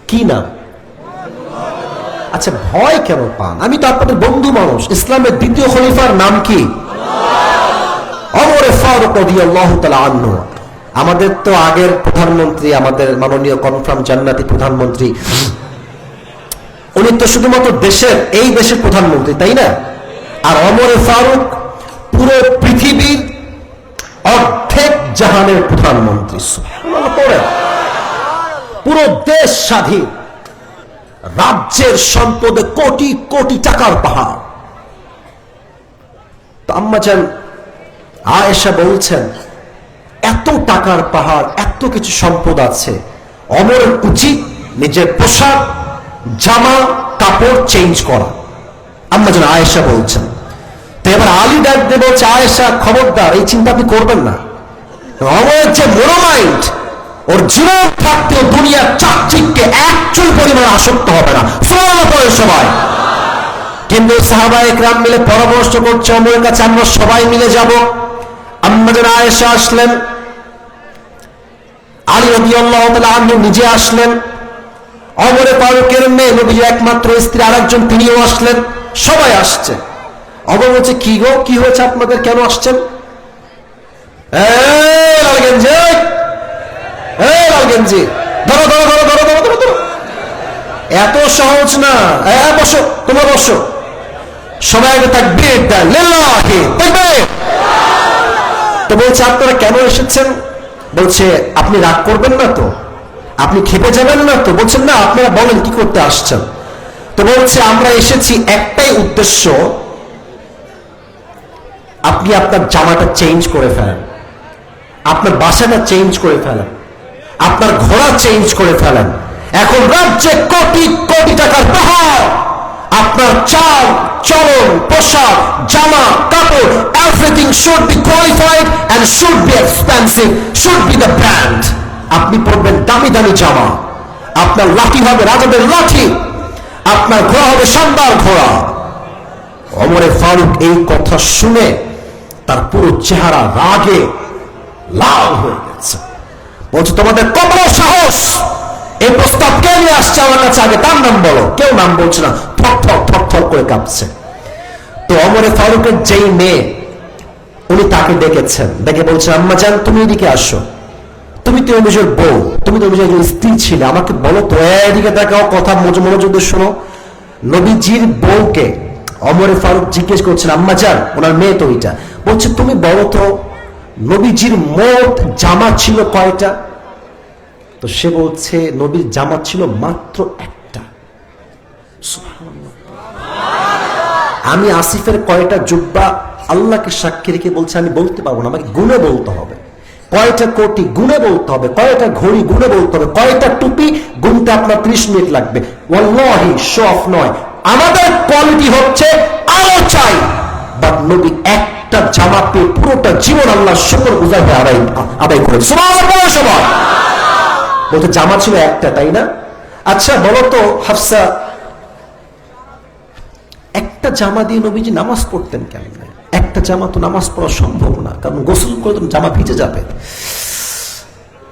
কি নাম? আচ্ছা, ভয় কেন পান? আমি তো আপনাদের বন্ধু মানুষ। ইসলামের দ্বিতীয় খলিফার নাম কি? ওমর ফারুক রাদিয়াল্লাহু তাআলা আনহু। আমাদের তো আগের প্রধানমন্ত্রী, আমাদের মাননীয় কনফার্ম জান্নাতি প্রধানমন্ত্রী উনি তো শুধুমাত্র এই দেশের প্রধানমন্ত্রী, তাই না? আর ওমর ফারুক পুরো পৃথিবীর অর্ধেক জাহানের প্রধানমন্ত্রী। পুরো দেশ স্বাধীন, রাজ্যের সম্পদে কোটি কোটি টাকার পাহাড়। তো আম্মাজান আয়েশা বলছেন, এত টাকার পাহাড়, এত কিছু সম্পদ আছে, ওমরের উচিত নিজের পোশাক, জামা কাপড় চেঞ্জ করা। আম্মাজান আয়েশা বলছেন। তো এবার আলী ডাক দিয়ে বলছে, আয়েশা খবরদার, এই চিন্তা আপনি করবেন না। ওমরের যে মোনোমাইন্ড, ওর জীবন থাকতেও দুনিয়ার চাকচিককে একচুল পরিমাণ আসক্ত হবে না। সবাই কিন্তু সাহাবা একরাম মিলে পরামর্শ করছে ওমরের কাছে, আমরা সবাই মিলে যাব। আম্মাজান আয়েশা আসলেন, আলী রাদিয়াল্লাহু তাআলা আনহু নিজে আসলেন, ওমর ফারুকের মেয়ে নবীর একমাত্র স্ত্রী আরেকজন তিনিও আসলেন, সবাই আসছে। ওমর বলছে, কি গো, কি হয়েছে আপনাদের, কেন আসছেন? লালগেঞ্জি ধরো ধরো ধরো ধরো ধরো ধরো ধরো, এত সহজ না। বসো, তোমরা বসো। সবাই তাকবীর দেন, লিল্লাহি তাকবীর। তো বলছে, আপনারা কেন এসেছেন? বলছে, আপনি রাগ করবেন না তো, আপনি খেপে যাবেন না তো? বলছেন, না, আপনারা বলেন কি করতে আসছেন। তো বলছে, আমরা এসেছি একটাই উদ্দেশ্য, আপনি আপনার জামাটা চেঞ্জ করে ফেলেন, আপনার বাসাটা চেঞ্জ করে ফেলেন, আপনার ঘোড়া চেঞ্জ করে ফেলেন। এখন রাজ্যে কোটি কোটি টাকার পাহাড়, আপনার চাল চলন, পোশাক, জামা কাপড়, everything should be qualified and should be expensive, should be the brand. আপনি পরবেন দামি দামি জামা, আপনার লাঠি হবে রাজাদের লাঠি, আপনার ঘোড়া হবে শানদার ঘোড়া। ওমরে ফারুক এই কথা শুনে তার পুরো চেহারা রাগে লাল হয়ে গেছে। বলছে, তোমাদের কত সাহস, এই প্রস্তাব কে নিয়ে আসছে আমার কাছে, আগে তার নাম বলো। কেউ নাম বলছে না, থর থর থর থর করে কাঁপছে। তো ওমরে ফারুকের যেই মেয়ে, উনি তাকে ডেকেছেন, ডেকে বলছেন, আম্মাজান তুমি এদিকে আসো, তুমি তো নবীর বউ, তুমি তো নবীর স্ত্রী ছিলে, আমাকে বলো তো, এদিকে দেখাও, কথা মনোযোগ দিয়ে শোনো। নবীজির বউকে ওমরে ফারুক জিজ্ঞেস করছেন, আম্মাজান, ওনার মেয়ে তো ওইটা, বলছে, তুমি বলো তো নবীজির মোট জামা ছিল কয়টা? তো সে বলছে, নবীর জামা ছিল মাত্র একটা। আমি আসিফের কয়টা জুব্বা আল্লাহকে সাক্ষী রেখে বলছে, আমি বলতে পারবো না, আমাকে গুণে বলতে হবে। কয়টা কোটি গুণে বলতে হবে, কয়টা ঘড়ি গুণে বলতে হবে, কয়টা টুপি গুনতে আপনার 30 মিনিট লাগবে। ওয়াল্লাহি শো অফ নয়, আমাদের কোয়ালিটি হচ্ছে আরো চাই। বাট নবী একটা জামা পেয়ে পুরোটা জীবন আল্লাহর শুকর গুজার হয়ে আদায় করে। সুবহানাল্লাহ। সবাই বলতে, জামা ছিল একটা, তাই না? আচ্ছা বলো তো হাফসা, একটা জামা দিয়ে নবীজি নামাজ পড়তেন কেমন? একটা জামা তো নামাজ পড়া সম্ভব না, কারণ গোসল করে তো জামা ভিজে যাবে।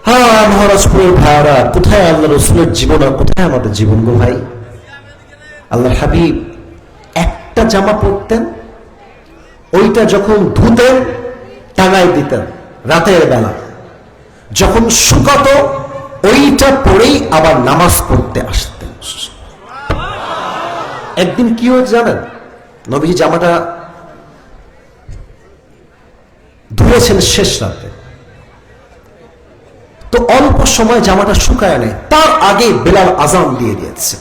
হ্যাঁ, মহারাজপুরের ভাইরা, কোথায় আল্লাহ রসুলের জীবন আর কোথায় আমাদের জীবন গো ভাই? আল্লাহর হাবিব একটা জামা পরতেন, ওইটা যখন ধুতেন টাঙায় দিতেন রাতের বেলা, যখন শুকাতো ওইটা পরেই আবার নামাজ পড়তে আসতেন। একদিন কি হয়েছে জানেন? নবীজি জামাটা ধুয়েছেন শেষ রাতে, তো অল্প সময় জামাটা শুকায় নেয়, তার আগে বেলাল আজান দিয়ে দিয়েছে।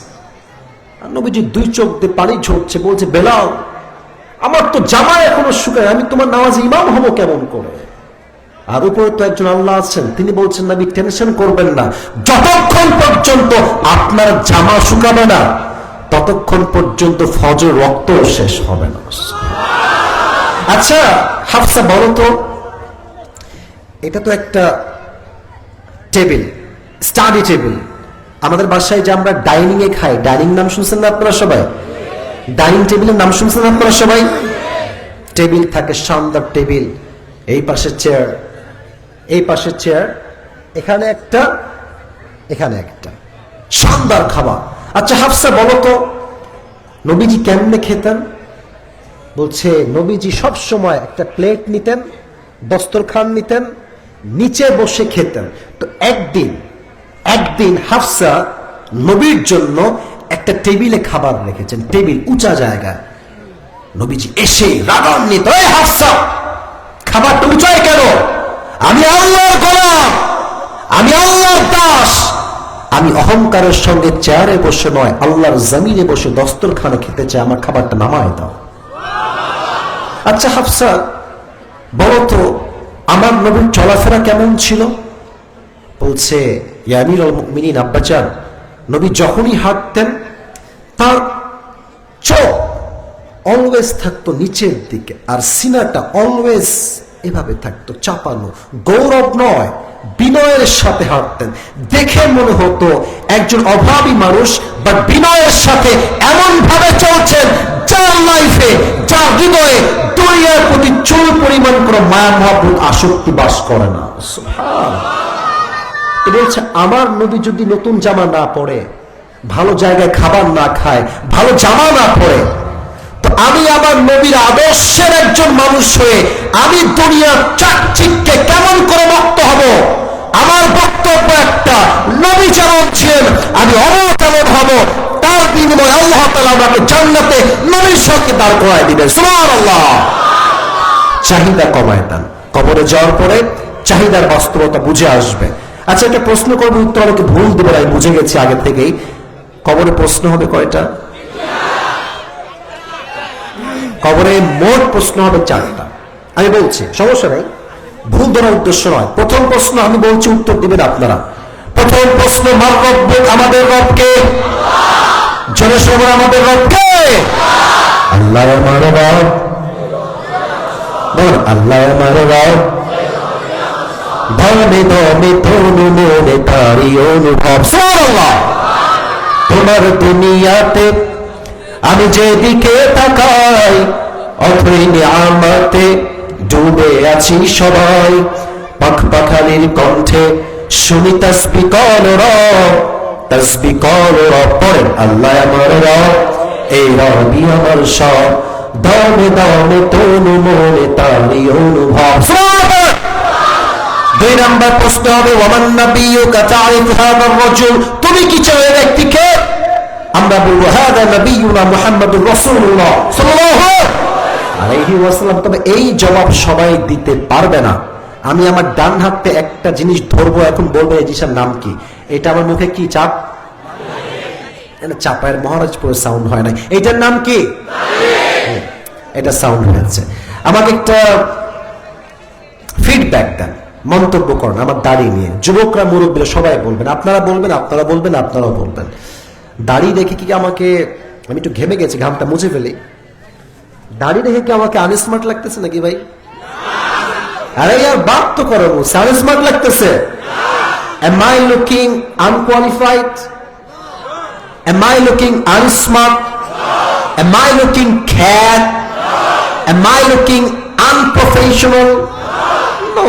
আর নবীজি 2 চোখ দিয়ে পানি ঝরছে, বলছে, বেলাল, আমার তো জামা এখনো শুকায়, আমি তোমার নামাজে ইমাম হবো কেমন করে? আর উপরে তো একজন আল্লাহ আছেন, তিনি বলছেন, নবী টেনশন করবেন না, যতক্ষণ পর্যন্ত আপনার জামা শুকাবে না ততক্ষণ পর্যন্ত ফজর রক্ত শেষ হবে না। আচ্ছা হাফসা বলো তো, এটা তো একটা টেবিল, স্টাডি টেবিল, আমাদের বাসায় যে আমরা ডাইনিং এ খাই, ডাইনিং নাম শুনছেন না আপনারা সবাই? ডাইনিং টেবিলের নাম শুনছেন আপনারা সবাই? টেবিল থাকে, শানদার টেবিল, এই পাশে চেয়ার, এই পাশে চেয়ার, এখানে একটা, এখানে একটা, শানদার খাবার। আচ্ছা হাফসা বলো তো, নবীজি কেমনে খেতেন? বলছে, নবীজি সব সময় একটা প্লেট নিতেন, দস্তরখান নিতেন, নিচে বসে খেতেন। তো একদিন হাফসা নবীর জন্য একটা টেবিলে খাবার রেখেছেন, টেবিল উঁচা জায়গায়। নবীজি এসে রাগান্বিত, এই হাফসা, খাবারটা উঁচায় কেন? আমি আল্লাহর গোলাম, আমি আল্লাহর দাস, আমি অহংকারের সঙ্গে চেয়ারে বসে নয়, আল্লাহর জমিনে বসে দস্তরখানে খেতে চাই, আমার খাবারটা নামায় দাও। আচ্ছা হাফসা, বলো তো আমার নবীর চলাফেরা কেমন ছিল? বলছে, ইয়া আমিরুল মুমিনিন আব্বাজান, নবী যখনই হাঁটতেন তার চোখ অলওয়েজ থাকতো নিচের দিকে, আর সিনাটা অলওয়েজ এভাবে থাকতো চাপানো। গৌরব নয়, বিনয়ের সাথে হাঁটতেন। দেখে মনে হতো একজন অভাবী মানুষ, বাট বিনয়ের সাথে এমন ভাবে চলছেন যার লাইফে, যার হৃদয়ে দুনিয়ার প্রতি চুল পরিমাণ কোনো মায়া মহব্বত আসক্তি বাস করে না। বলছে আমার নবী যদি নতুন জামা না পরে, ভালো জায়গায় খাবার না খায়, ভালো জামা না পরে, তো আমি আমার নবীর আদর্শের একজন মানুষ হয়ে আমি দুনিয়ার চাকচিককে কেমন করে মুক্ত হব? আমার বক্তব্য একটা, নবী যেমন ছিলেন আমি অমর তেমন হব, তার বিনিময়ে আল্লাহ তাআলা আমাকে জান্নাতে নবীর সঙ্গে দাঁড় করায় দিবেন। সুবহানাল্লাহ। চাহিদা কমায় দেন, কবরে যাওয়ার পরে চাহিদার বাস্তবতা বুঝে আসবে। আচ্ছা, একটা প্রশ্ন করবো, উত্তর আমাকে ভুল দেবে, আমি বুঝে গেছি আগে থেকেই। কবরে প্রশ্ন হবে কয়টা? কবরে মোট প্রশ্ন হবে 4টা। আমি বলছি, সমস্যা নেই, ভুল ধরার উদ্দেশ্য নয়। প্রথম প্রশ্ন আমি বলছি, উত্তর দিবেন আপনারা। প্রথম প্রশ্ন, মার রব্বুক, আমাদের রবকে। জোরে সবাই, আমাদের রবকে। আল্লাহ আমার রব, আল্লাহ আমার রব, ধনে ধনে ধনু মনে তারি অনুভব। সুবহানাল্লাহ। তোমার দুনিয়াতে আমি যেদিকে তাকাই, অথই নিয়ামতে ডুবে আছি সবাই। পাখ পাখালির কণ্ঠে শুনি তাসবিহ করো রব, তাসবিহ করো রব। পড়েন, আল্লাহ আমার রব, এই রবই আমার সব, দমে দমে তনু মনে তারি অনুভব। 2 নম্বর প্রশ্ন হবে, ওয়ামান নাবিয়্যুকা তারিফু হাযার রাজুল, তুমি কি চেনো ব্যক্তিকে? আমরা বলবো, হাযা নাবিয়্যুনা মুহাম্মাদুর রাসূলুল্লাহ সাল্লাল্লাহু আলাইহি ওয়াসাল্লাম। তবে এই জবাব সবাই দিতে পারবে না। আমি আমার ডান হাতে একটা জিনিস ধরবো, এখন বলবো এই জিনিসের নাম কি। এটা আমার মুখে কি চাপ? চাপায়ের মহারাজপুরের সাউন্ড হয় না। এটার নাম কি? এটা সাউন্ড হয়েছে। আমাকে একটা ফিডব্যাক দেন, মন্তব্য করেন আমার দাড়ি নিয়ে। যুবকরা, মুরব্বীরা সবাই বলবেন, আপনারা বলবেন, আপনারা বলবেন, আপনারাও বলবেন। দাড়ি দেখে কি আমাকে, আমি একটু ঘেমে গেছি, ঘামটা মুছে ফেলি, দাড়ি দেখে কি আমাকে আনস্মার্ট লাগতেছে নাকি ভাই? আরে ইয়ার বাত তো করো, আনস্মার্ট লাগতেছে? Am I looking unqualified? Am I looking unsmart? Am I looking cat? Am I looking unprofessional? No.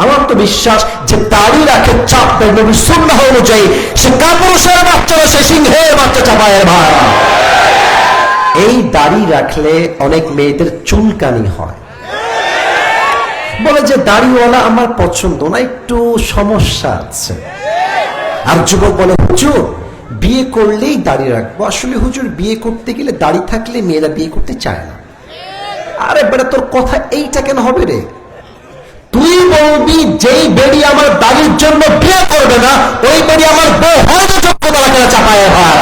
আমার তো বিশ্বাস যে দাড়ি রাখে চাপবে নবীর সুন্নাহ অনুযায়ী, সে কাপুরুষের বাচ্চা না, সে সিংহের বাচ্চা চাপায়ের ভাই। এই দাড়ি রাখলে অনেক মেয়েদের চুলকানি হয়, বলে যে দাড়িওয়ালা আমার পছন্দ না, একটু সমস্যা আছে। আর যুবক বলে, হুজুর বিয়ে করলেই দাড়ি রাখবো। আসলে হুজুর, বিয়ে করতে গেলে দাড়ি থাকলে মেয়েরা বিয়ে করতে চায় না। আরে বেটা, তোর কথা এইটা কেন হবে রে? তুই বলবি যেই বেড়ি আমার দাড়ির জন্য বিয়ে করবে না, ওই বেড়ি আমার বউ হয়তো যোগ্যতা রাখে না, চাপায় ভাই।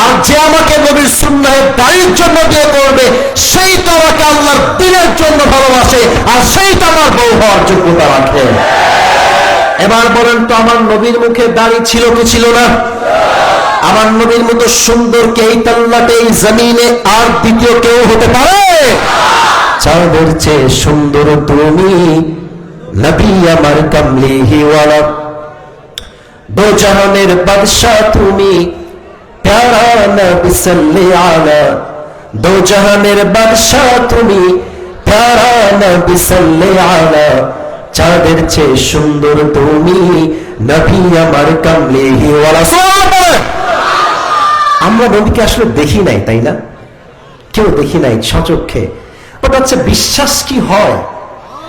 আর যে আমাকে নবীর সুন্নাহের দাড়ির জন্য বিয়ে করবে, সেই তো আমাকে আল্লাহর দ্বীনের জন্য ভালোবাসে, আর সেই তো আমার বউ হওয়ার যোগ্যতা রাখে। এবার বলেন তো, আমার নবীর মুখে দাড়ি ছিল কি ছিল না? আমার নবীর মতো সুন্দর কে এই তাল্লাতে, এই জমিনে আর দ্বিতীয় কেউ হতে পারে? চাঁদের চেয়ে সুন্দর তুমি, নবী আমার কামলিওয়ালা, দো জাহানের বাদশা তুমি, প্যারা নবী সাল্লি আলা। দো জাহানের বাদশা তুমি, প্যারা নবী সাল্লি আলা। চাঁদের চেয়ে সুন্দর তুমি, নবী আমার কামলিওয়ালা। আমরা নবীকে আসলে দেখি নাই, তাই না? কেউ দেখি নাই সচক্ষে। ওটা হচ্ছে বিশ্বাস কি হয়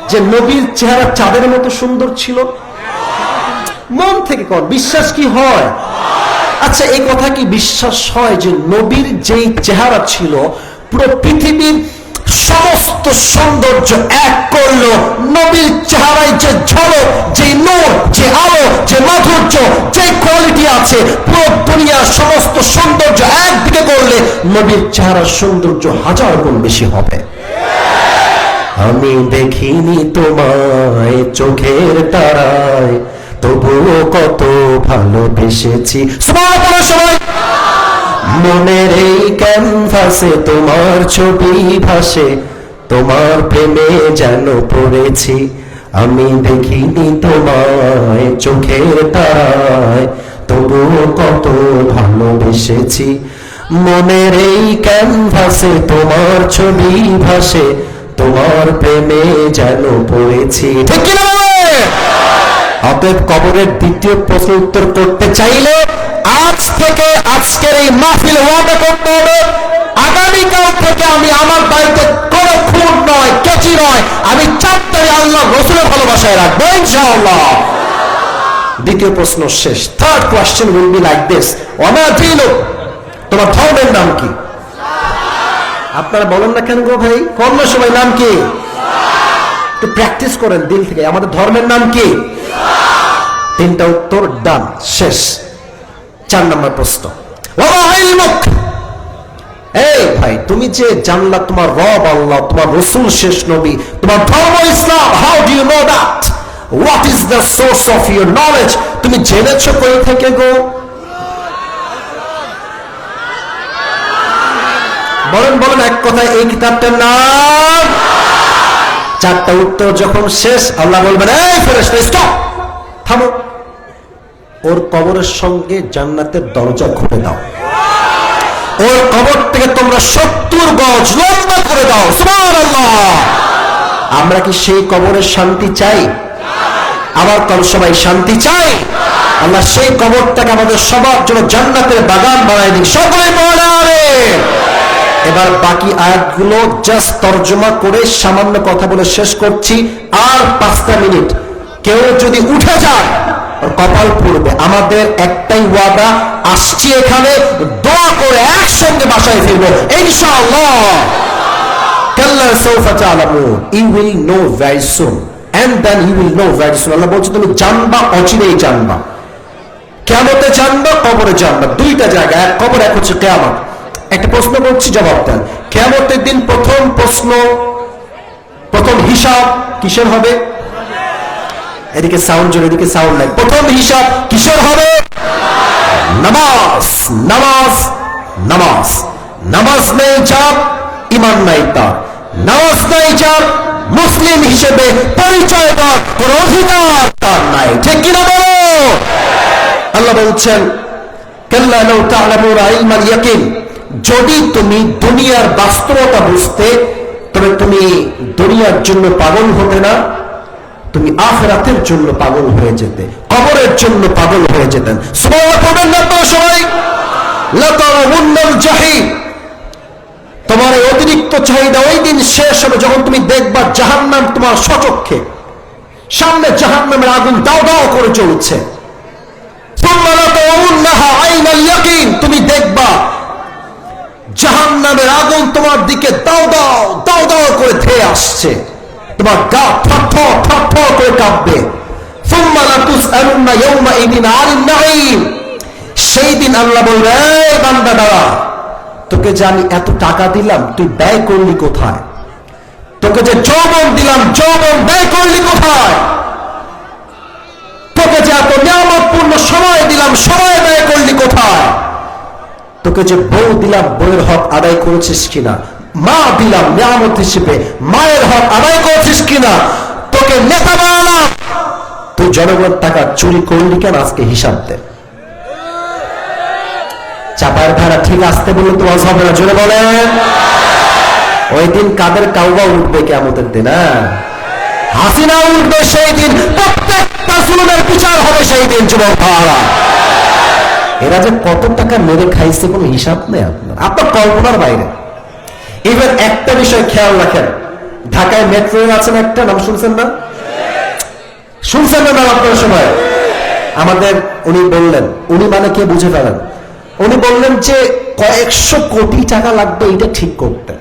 যে নবীর চেহারা চাঁদের মতো সুন্দর ছিল? মন থেকে কোন বিশ্বাস কি হয়? আচ্ছা, এই কথা কি বিশ্বাস হয় যে নবীর যেই চেহারা ছিল পুরো পৃথিবীর সমস্ত সৌন্দর্য এক করলো নবীর চেহারায় যে ঝলক, যে নূর, যে আলো, যে মাধুর্য, যে কোয়ালিটি আছে, পুরো দুনিয়ার সমস্ত সৌন্দর্য একদিকে করলে নবীর চেহারার সৌন্দর্য 1000 গুণ বেশি হবে। আমি দেখিনি তোমায় চোখের তারায়, তবুও কত ভালোবেসেছি। সবাই মনের এই ক্যানভাসে তোমার ছবি ভাসে, তোমার প্রেমে যেন পড়েছি। আমি দেখিনি তোমায় চোখের তারায়, তবুও কত ভালোবেসেছি। মনের এই ক্যানভাসে তোমার ছবি ভাসে, তোমার প্রেমে যেন পড়েছি। ঠিক কি না? অতএব কবরের দ্বিতীয় প্রশ্ন উত্তর করতে চাইলে আজ থেকে, আজকের এই মাহফিল ওয়াদা করতে হবে, আগামীকাল থেকে আমি আমার বাড়িতে কোনো খুন নয়, কেচি নয়, আমি 4 তারিখ আল্লাহ রসুলের ভালোবাসায় রাখবো ইনশাআল্লাহ। দ্বিতীয় প্রশ্ন শেষ। Third question will be like this, ওমা দীনুক, তোমার ধর্মের নাম কি? আপনারা বলেন না কেন গো ভাই? কোন সময় নাম কি? একটু প্র্যাকটিস করেন দিল থেকে, আমাদের ধর্মের নাম কি? 3টা উত্তর ডান, শেষ। 4 নম্বর প্রশ্ন, এই ভাই তুমি যে জানলা তোমার রব আল্লাহ, তোমার রাসূল শেষ নবী, তোমার ধর্ম ইসলাম, how do you know that? What is the source of your knowledge? তুমি জেনেছো কই থেকে গো? বলেন বলেন এক কথায় এই কিতাবটার নাম। 4টা উত্তর যখন শেষ, আল্লাহ বলবেন, এই ফেরেশতা স্টপ, থামো, ওর কবরের সঙ্গে জান্নাতের দরজা খুলে দাও, ওর কবর থেকে তোমরা 70 গজ লম্বা করে দাও। সুবহানাল্লাহ। আমরা কি সেই কবরের শান্তি চাই? আবার কোন সবাই শান্তি চাই? আল্লাহ সেই কবরটাকে আমাদের সবার জন্য জান্নাতের বাগান বানায় দিন। সকলে বলে আমিন। এবার বাকি আয়াতগুলো জাস্ট তরজমা করে সামান্য কথা বলে শেষ করছি। আর 5টা মিনিট কেউ যদি উঠে যায় ওর কপাল পুড়বে। আমাদের একটাই ওয়াদা, আসছি এখানে দোয়া করে একসঙ্গে বাসায় ফিরবো ইনশাআল্লাহ। কাল্লা সাউফা তা'লামুন, you will know very soon and then you will know very soon. Allah বলছে তুমি জানবা, অচিরেই জানবা। কিয়ামতে জানবা, কবরে জানবা, 2টা জায়গা, এক কবর এক হচ্ছে কিয়ামত। একটা প্রশ্ন করছি, জবাব দেন। কিয়ামতের দিন প্রথম প্রশ্ন, প্রথম হিসাব কিসের হবে? এদিকে সাউন্ড জোরে, এদিকে সাউন্ড নাই। প্রথম হিসাব কিসের হবে? নামাজ, নামাজ, নামাজ। নামাজ নেই যার, ঈমান নাই তার। নামাজ নাই যার, মুসলিম হিসেবে পরিচয় দেওয়ার কোনো অধিকার তার নাই। ঠিক কিনা বলো? আল্লাহ বলছেন, কাল্লা লাউ তা'লামুনা ইলমাল ইয়াকিন, যদি তুমি দুনিয়ার বাস্তবতা বুঝতে, তবে তুমি দুনিয়ার জন্য পাগল হতে না, তুমি আখিরাতের জন্য পাগল হয়ে যেতে, কবরের জন্য পাগল হয়ে যেতেন। সুবহানাল্লাহ পড়বেন না আপনারা সবাই? লাতারাউন্নাল জাহিম, তোমার এই অতিরিক্ত চাহিদা ওই দিন শেষ হবে যখন তুমি দেখবা জাহান্নাম তোমার স্বচক্ষে সামনে, জাহান্নামের আগুন দাও দাও করে চলছে। সুম্মা লাতারাউন্নাহা আইনাল ইয়াকিন, তুমি দেখবা জাহান্নামের আগুন তোমার দিকে দাও দাও দাও দাও করে ধেয়ে আসছে, তোমার গা থরথর থরথর করে কাঁপবে। সুম্মা লাতুসআলুন্না ইয়াওমাইদিন আনিন নাঈম, সেই দিন আল্লাহ বলবে, এই বান্দা দাঁড়া, তোকে যে আমি এত টাকা দিলাম তুই ব্যয় করলি কোথায়? তোকে যে যৌবন দিলাম, যৌবন ব্যয় করলি কোথায়? তোকে যে এত নিয়ামতপূর্ণ সময় দিলাম, সময় ব্যয় করলি কোথায়? তোকে যে বউ দিলাম, বউয়ের হক আদায় করেছিস কিনা? মা দিলাম নিয়ামত হিসেবে, মায়ের হক আদায় করেছিস কিনা? তোকে নেতা বানালাম, তুই জনগণের টাকা চুরি করলি কেন? আজকে হিসাব দে। চাপার ধারা ঠিক আসতে বললে তো হবে না, জোরে বলেন। ওই দিন কাদের কাউবা উঠবে কিয়ামতের দিন? হাসিনা উঠবে সেই দিন, প্রত্যেকটা জুলুমের বিচার হবে সেই দিন। যুবক ভাইরা, এরা যে কত টাকা মেরে খাইছে কোনো হিসাব নেই আপনার, আপনার কল্পনার বাইরে। এবার একটা বিষয় খেয়াল রাখেন, ঢাকায় মেট্রো রেল আছে না একটা, নাম শুনছেন না? শুনছেন না নাম আপনার? সময় আমাদের উনি বললেন, উনি মানে কে বুঝে ফেলেন, উনি বললেন যে কয়েকশো কোটি টাকা লাগবে এটা ঠিক করতে।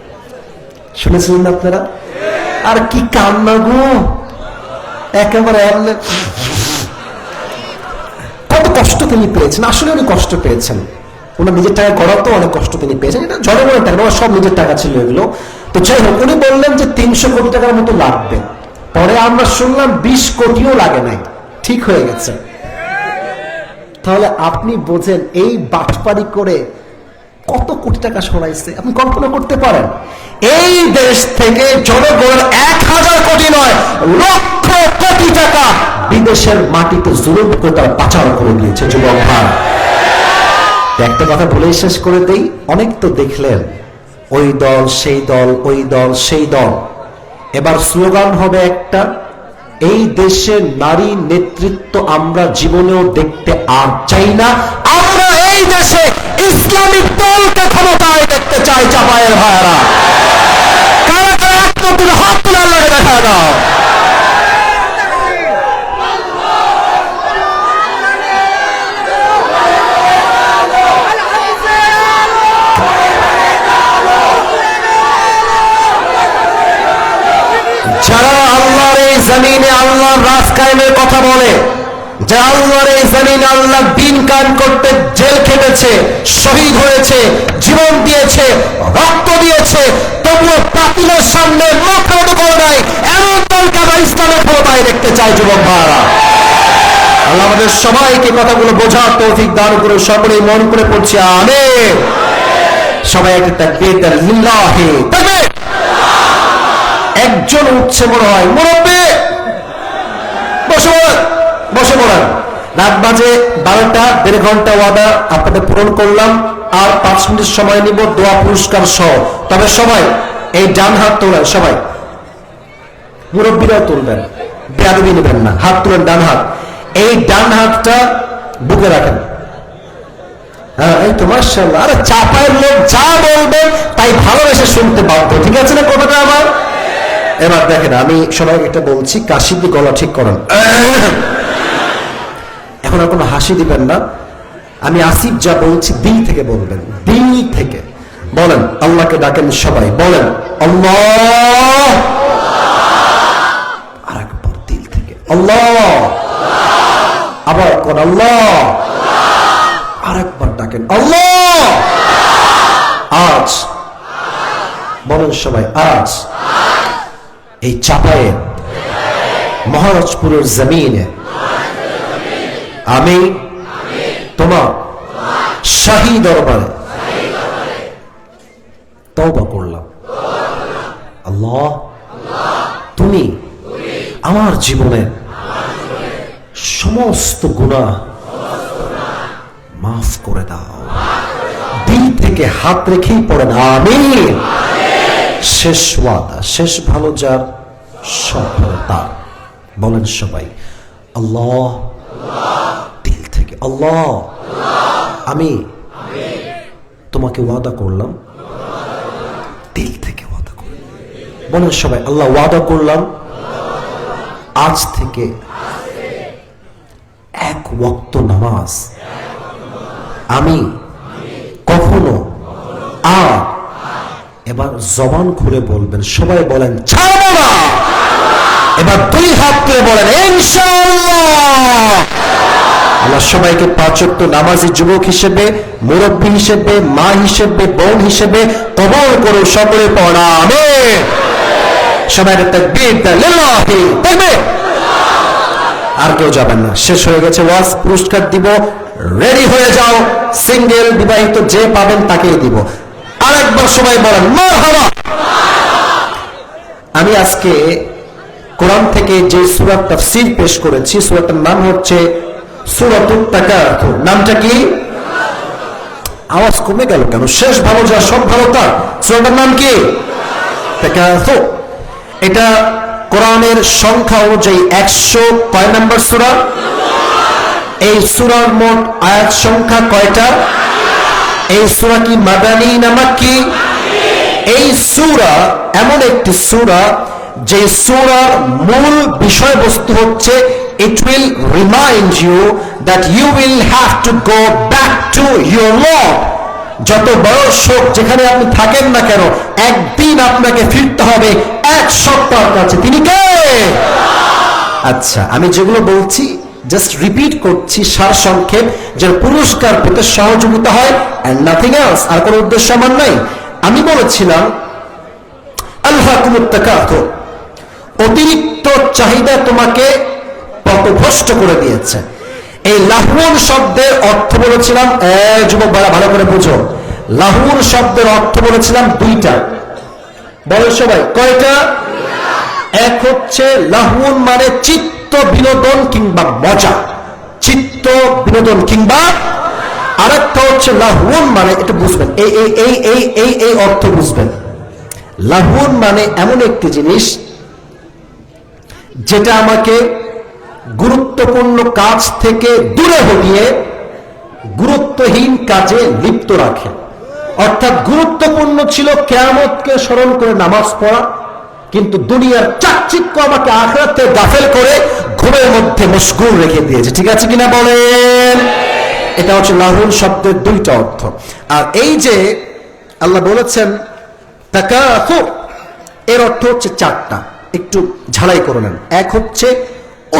শুনেছিলেন আপনারা? আর কি কান্না গো, একেবারে কত কষ্ট তিনি পেয়েছেন। আসলে উনি কষ্ট পেয়েছেন, ওনার নিজের টাকা করার তো অনেক কষ্ট তিনি পেয়েছেন, এটা জনগণের টাকা, সব নিজের টাকা ছিল এগুলো। তো যাই হোক, উনি বললেন যে 300 কোটি টাকার মতো লাগবে। পরে আমরা শুনলাম 20 কোটিও লাগে নাই, ঠিক হয়ে গেছে। তাহলে আপনি বোঝেন এই বাটপারি করে কত কোটি টাকা সরাইছে, আপনি কল্পনা করতে পারেন? এই দেশ থেকে জনগণ 1000 কোটি নয়, লক্ষ কোটি টাকা বিদেশের মাটিতে জুলুম করে তারা পাচার করে দিয়েছে। যুবক ভাই, একটা কথা বলেই শেষ করে দেই। অনেক তো দেখলেন ওই দল সেই দল, ওই দল সেই দল। এবার স্লোগান হবে একটা, এই দেশের নারী নেতৃত্ব আমরা জীবনেও দেখতে আর চাই না, আমরা এই দেশে ইসলামিক দলকে ক্ষমতায় দেখতে চাই। চাপায়ের ভাইরা কারা কারা একমাত্র হাত তোলার লাগে দেখা দাও। যারা আল্লাহর এই জমিনে আল্লাহর রাজ কায়েমের কথা বলে, যে আল্লাহর এই জমিনে আল্লাহ দ্বীন কায়েম করতে জেল খেটেছে, শহীদ হয়েছে, জীবন দিয়েছে, রক্ত দিয়েছে, তবুও বাতিলের সামনে মাথা নত করে নাই, এমন দলকে আমরা ইসলামের ক্ষমতায় দেখতে চাই। যুবক ভাইরা, আল্লাহ আমাদের সবাইকে কথাগুলো বোঝার তৌফিক দান করে, সকলেই মন করে পড়ছি আমিন। সবাই একটা তাকবীর দেন, লিল্লাহি তাকবীর। একজন উঠছে মনে হয়, মুরব্বী বসে পড়েন। রাত বাজে 12টা, 1.5 ঘন্টা ওয়াদা আপনাদের পূরণ করলাম, আর 5 মিনিট সময় নিব দোয়া পুরস্কার সহ। তবে সবাই এই ডান হাত তোলেন, সবাই মুরব্বীরাও তুলবেন, বেয়াদবি নেবেন না, হাত তুলেন ডান হাত। এই ডান হাতটা বুকে রাখেন। হ্যাঁ, এই তো মাশাআল্লাহ। আরে চাপায়ের লোক যা বলবে তাই ভালোবেসে শুনতে বাধ্য, ঠিক আছে না কথাটা আমার? এবার দেখেন, আমি সবাইকে একটা বলছি, কাশি দিয়ে গলা ঠিক করেন। এখন আর কোনো হাসি দিবেন না, আমি আসিফ যা বলছি দিল থেকে বলবেন, দিল থেকে বলেন। আল্লাহকে ডাকেন, সবাই বলেন আল্লাহ। আর একবার দিল থেকে আল্লাহ, আবার কোন আল্লাহ, আর একবার ডাকেন আল্লাহ। আজ বলেন সবাই, আজ এই চাপায়ের মহারাজপুরের জমিনে আমি তোমার শাহী দরবারে তওবা করলাম। আল্লাহ, তুমি আমার জীবনের সমস্ত গুনাহ মাফ করে দাও। দিল থেকে হাত রেখেই পড়েন আমিন। শেষ ওয়াদা, শেষ ভালো যার, সব ভালো তার। বলেন সবাই আল্লাহ, দিল থেকে আল্লাহ, আমি তোমাকে ওয়াদা করলাম, দিল থেকে ওয়াদা করলাম। বলেন সবাই আল্লাহ, ওয়াদা করলাম আজ থেকে 1 ওয়াক্ত নামাজ আমি কখনো আর, এবার জবান খুলে বলবেন সবাই, বলেন ছাড়বো না। এবার 2 হাত তুলে বলেন ইনশাআল্লাহ। আল্লাহ সবাইকে 5 ওয়াক্ত নামাজি যুবক হিসেবে, মুরব্বী হিসেবে, মা হিসেবে, বোন হিসেবে কবুল করুন। সকলে পড়া আমিন। সবাই তাকবীর দেন, লিল্লাহি তাকবীর। আর কেউ যাবেন না, শেষ হয়ে গেছে ওয়াজ। পুরস্কার দিব, রেডি হয়ে যাও। সিঙ্গেল বিবাহিত যে পাবেন তাকেই দিব। আরেকবার সবাই বলেন মারহাবা। আমি আজকে কোরআন থেকে যে সূরা তাফসীর পেশ করেছি, সূরাটার নাম হচ্ছে সূরাতুত তাকাসুর। নামটা কি? আওয়াজ কমে গেল কেন? শেষ ভালো যা, সব ভালো তার। সূরাটার নাম কি? তাকাসুর। এটা কোরআনের সংখ্যা অনুযায়ী 100 কয় নাম্বার সূরা? এই সূরার মোট আয়াত সংখ্যা কয়টা? এই সূরা কি মাদানী না মাক্কি? এই সূরা এমন একটি সূরা যে সূরার মূল বিষয়বস্তু হচ্ছে it will remind you that you will have to go back to your Lord. যত বয়স হোক, যেখানে আপনি থাকেন না কেন, একদিন আপনাকে ফিরতে হবে এক সত্তার কাছে। তিনি কে? আচ্ছা, আমি যেগুলো বলছি জাস্ট রিপিট করছি সার সংক্ষেপ, যার পুরস্কার পেতে সহযোগিতা হয়, এন্ড নাথিং এলস। আর কোনো উদ্দেশ্য আমার নাই। আমি বলেছিলাম আলহাকুমুত তাকাসুর, অতিরিক্ত চাহিদা তোমাকে পথভ্রষ্ট করে দিয়েছে। এই লাহুন শব্দের অর্থ বলেছিলাম, যুবক ভাইরা ভালো করে বুঝো, লাহুন শব্দের অর্থ বলেছিলাম দুইটা। বলো সবাই, কয়টা? এক হচ্ছে লাহুন মানে চিত্ত বিনোদন কিংবা মজা, চিত্ত বিনোদন কিংবা, আরেকটা হচ্ছে লাহুন মানে, একটু বুঝবেন, এই এই এই এই এই এই অর্থ বুঝবেন। লাহুন মানে এমন একটি জিনিস যেটা আমাকে গুরুত্বপূর্ণ কাজ থেকে দূরে হটিয়ে গুরুত্বহীন কাজে লিপ্ত রাখে। অর্থাৎ গুরুত্বপূর্ণ ছিল কিয়ামতকে স্মরণ করে নামাজ পড়া, কিন্তু দুনিয়ার চাকচিক্য আমাকে আখিরাতে গাফেল করে ঘুমের মধ্যে মশগুল রেখে দিয়েছে। ঠিক আছে কিনা বলেন? এটা হচ্ছে লাহুন শব্দের দুইটা অর্থ। আর এই যে আল্লাহ বলেছেন তাকাসুর, এর অর্থ হচ্ছে চারটা, একটু ঝালাই করে নেন। এক হচ্ছে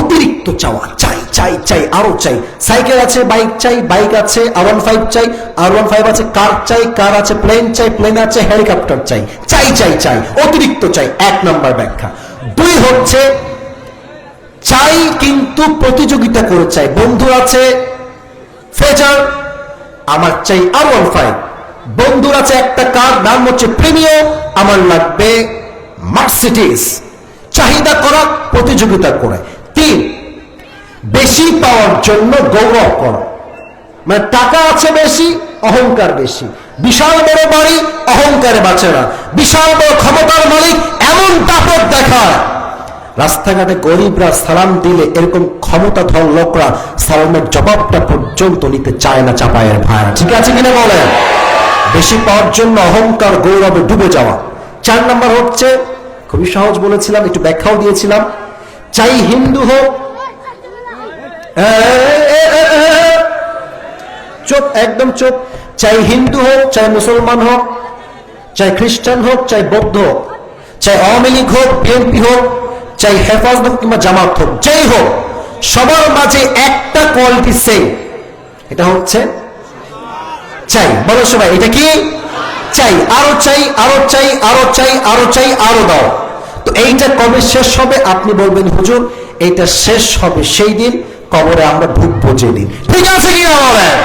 অতিরিক্ত চাওয়া, চাই চাই চাই, আরো চাই। সাইকেল আছে, বাইক চাই, বাইক আছে, R15 চাই, R15 আছে, কার চাই, কার আছে, প্লেন চাই, প্লেন আছে, হেলিকপ্টার চাই, চাই চাই চাই, অতিরিক্ত চাই। এক নম্বর ব্যাখ্যা। দুই হচ্ছে চাই কিন্তু প্রতিযোগিতা করে চাই। বন্ধু আছে ফেজার, আমার চাই R15। বন্ধুর আছে একটা কার, নাম হচ্ছে প্রিমিও, আমার লাগবে মার্সিডিজ। চাহিদা করা, প্রতিযোগিতা করে। তিন, বেশি পাওয়ার জন্য গৌরব করা, মানে টাকা আছে বেশি, অহংকার বেশি। বিশাল বড় বাড়ি, অহংকারে বাঁচে না। বিশাল বড় ক্ষমতার মালিক, এমন দাপট দেখায়, রাস্তাঘাটে গরিবরা সালাম দিলে এরকম ক্ষমতাধর লোকরা সালামের জবাবটা পর্যন্ত নিতে চায় না চাপায়ের ভাই। ঠিক আছে কিনা বলেন? বেশি পাওয়ার জন্য অহংকার, গৌরবে ডুবে যাওয়া। চার নম্বর হচ্ছে, খুবই সহজ বলেছিলাম, একটু ব্যাখ্যাও দিয়েছিলাম, চাই হিন্দু হোক, চুপ, একদম চুপ, চাই হিন্দু হোক, চাই মুসলমান হোক, চাই খ্রিস্টান হোক, চাই বৌদ্ধ হোক, চাই আওয়ামী লীগ হোক, বিএনপি হোক, চাই হেফাজত হোক কিংবা জামাত হোক, যেই হোক, সবার মাঝে একটা কোয়ালিটি সেম, এটা হচ্ছে চাই। বলো সবাই, এটা কি? চাই, আরো চাই, আরো চাই, আরো চাই, আরো চাই, আরো দাও। তো এইটা কবে শেষ হবে? আপনি বলবেন হুজুর এইটা শেষ হবে সেই দিন কবরে আমরা ঢুকবো যেদিন। ঠিক আছে কি বলেন?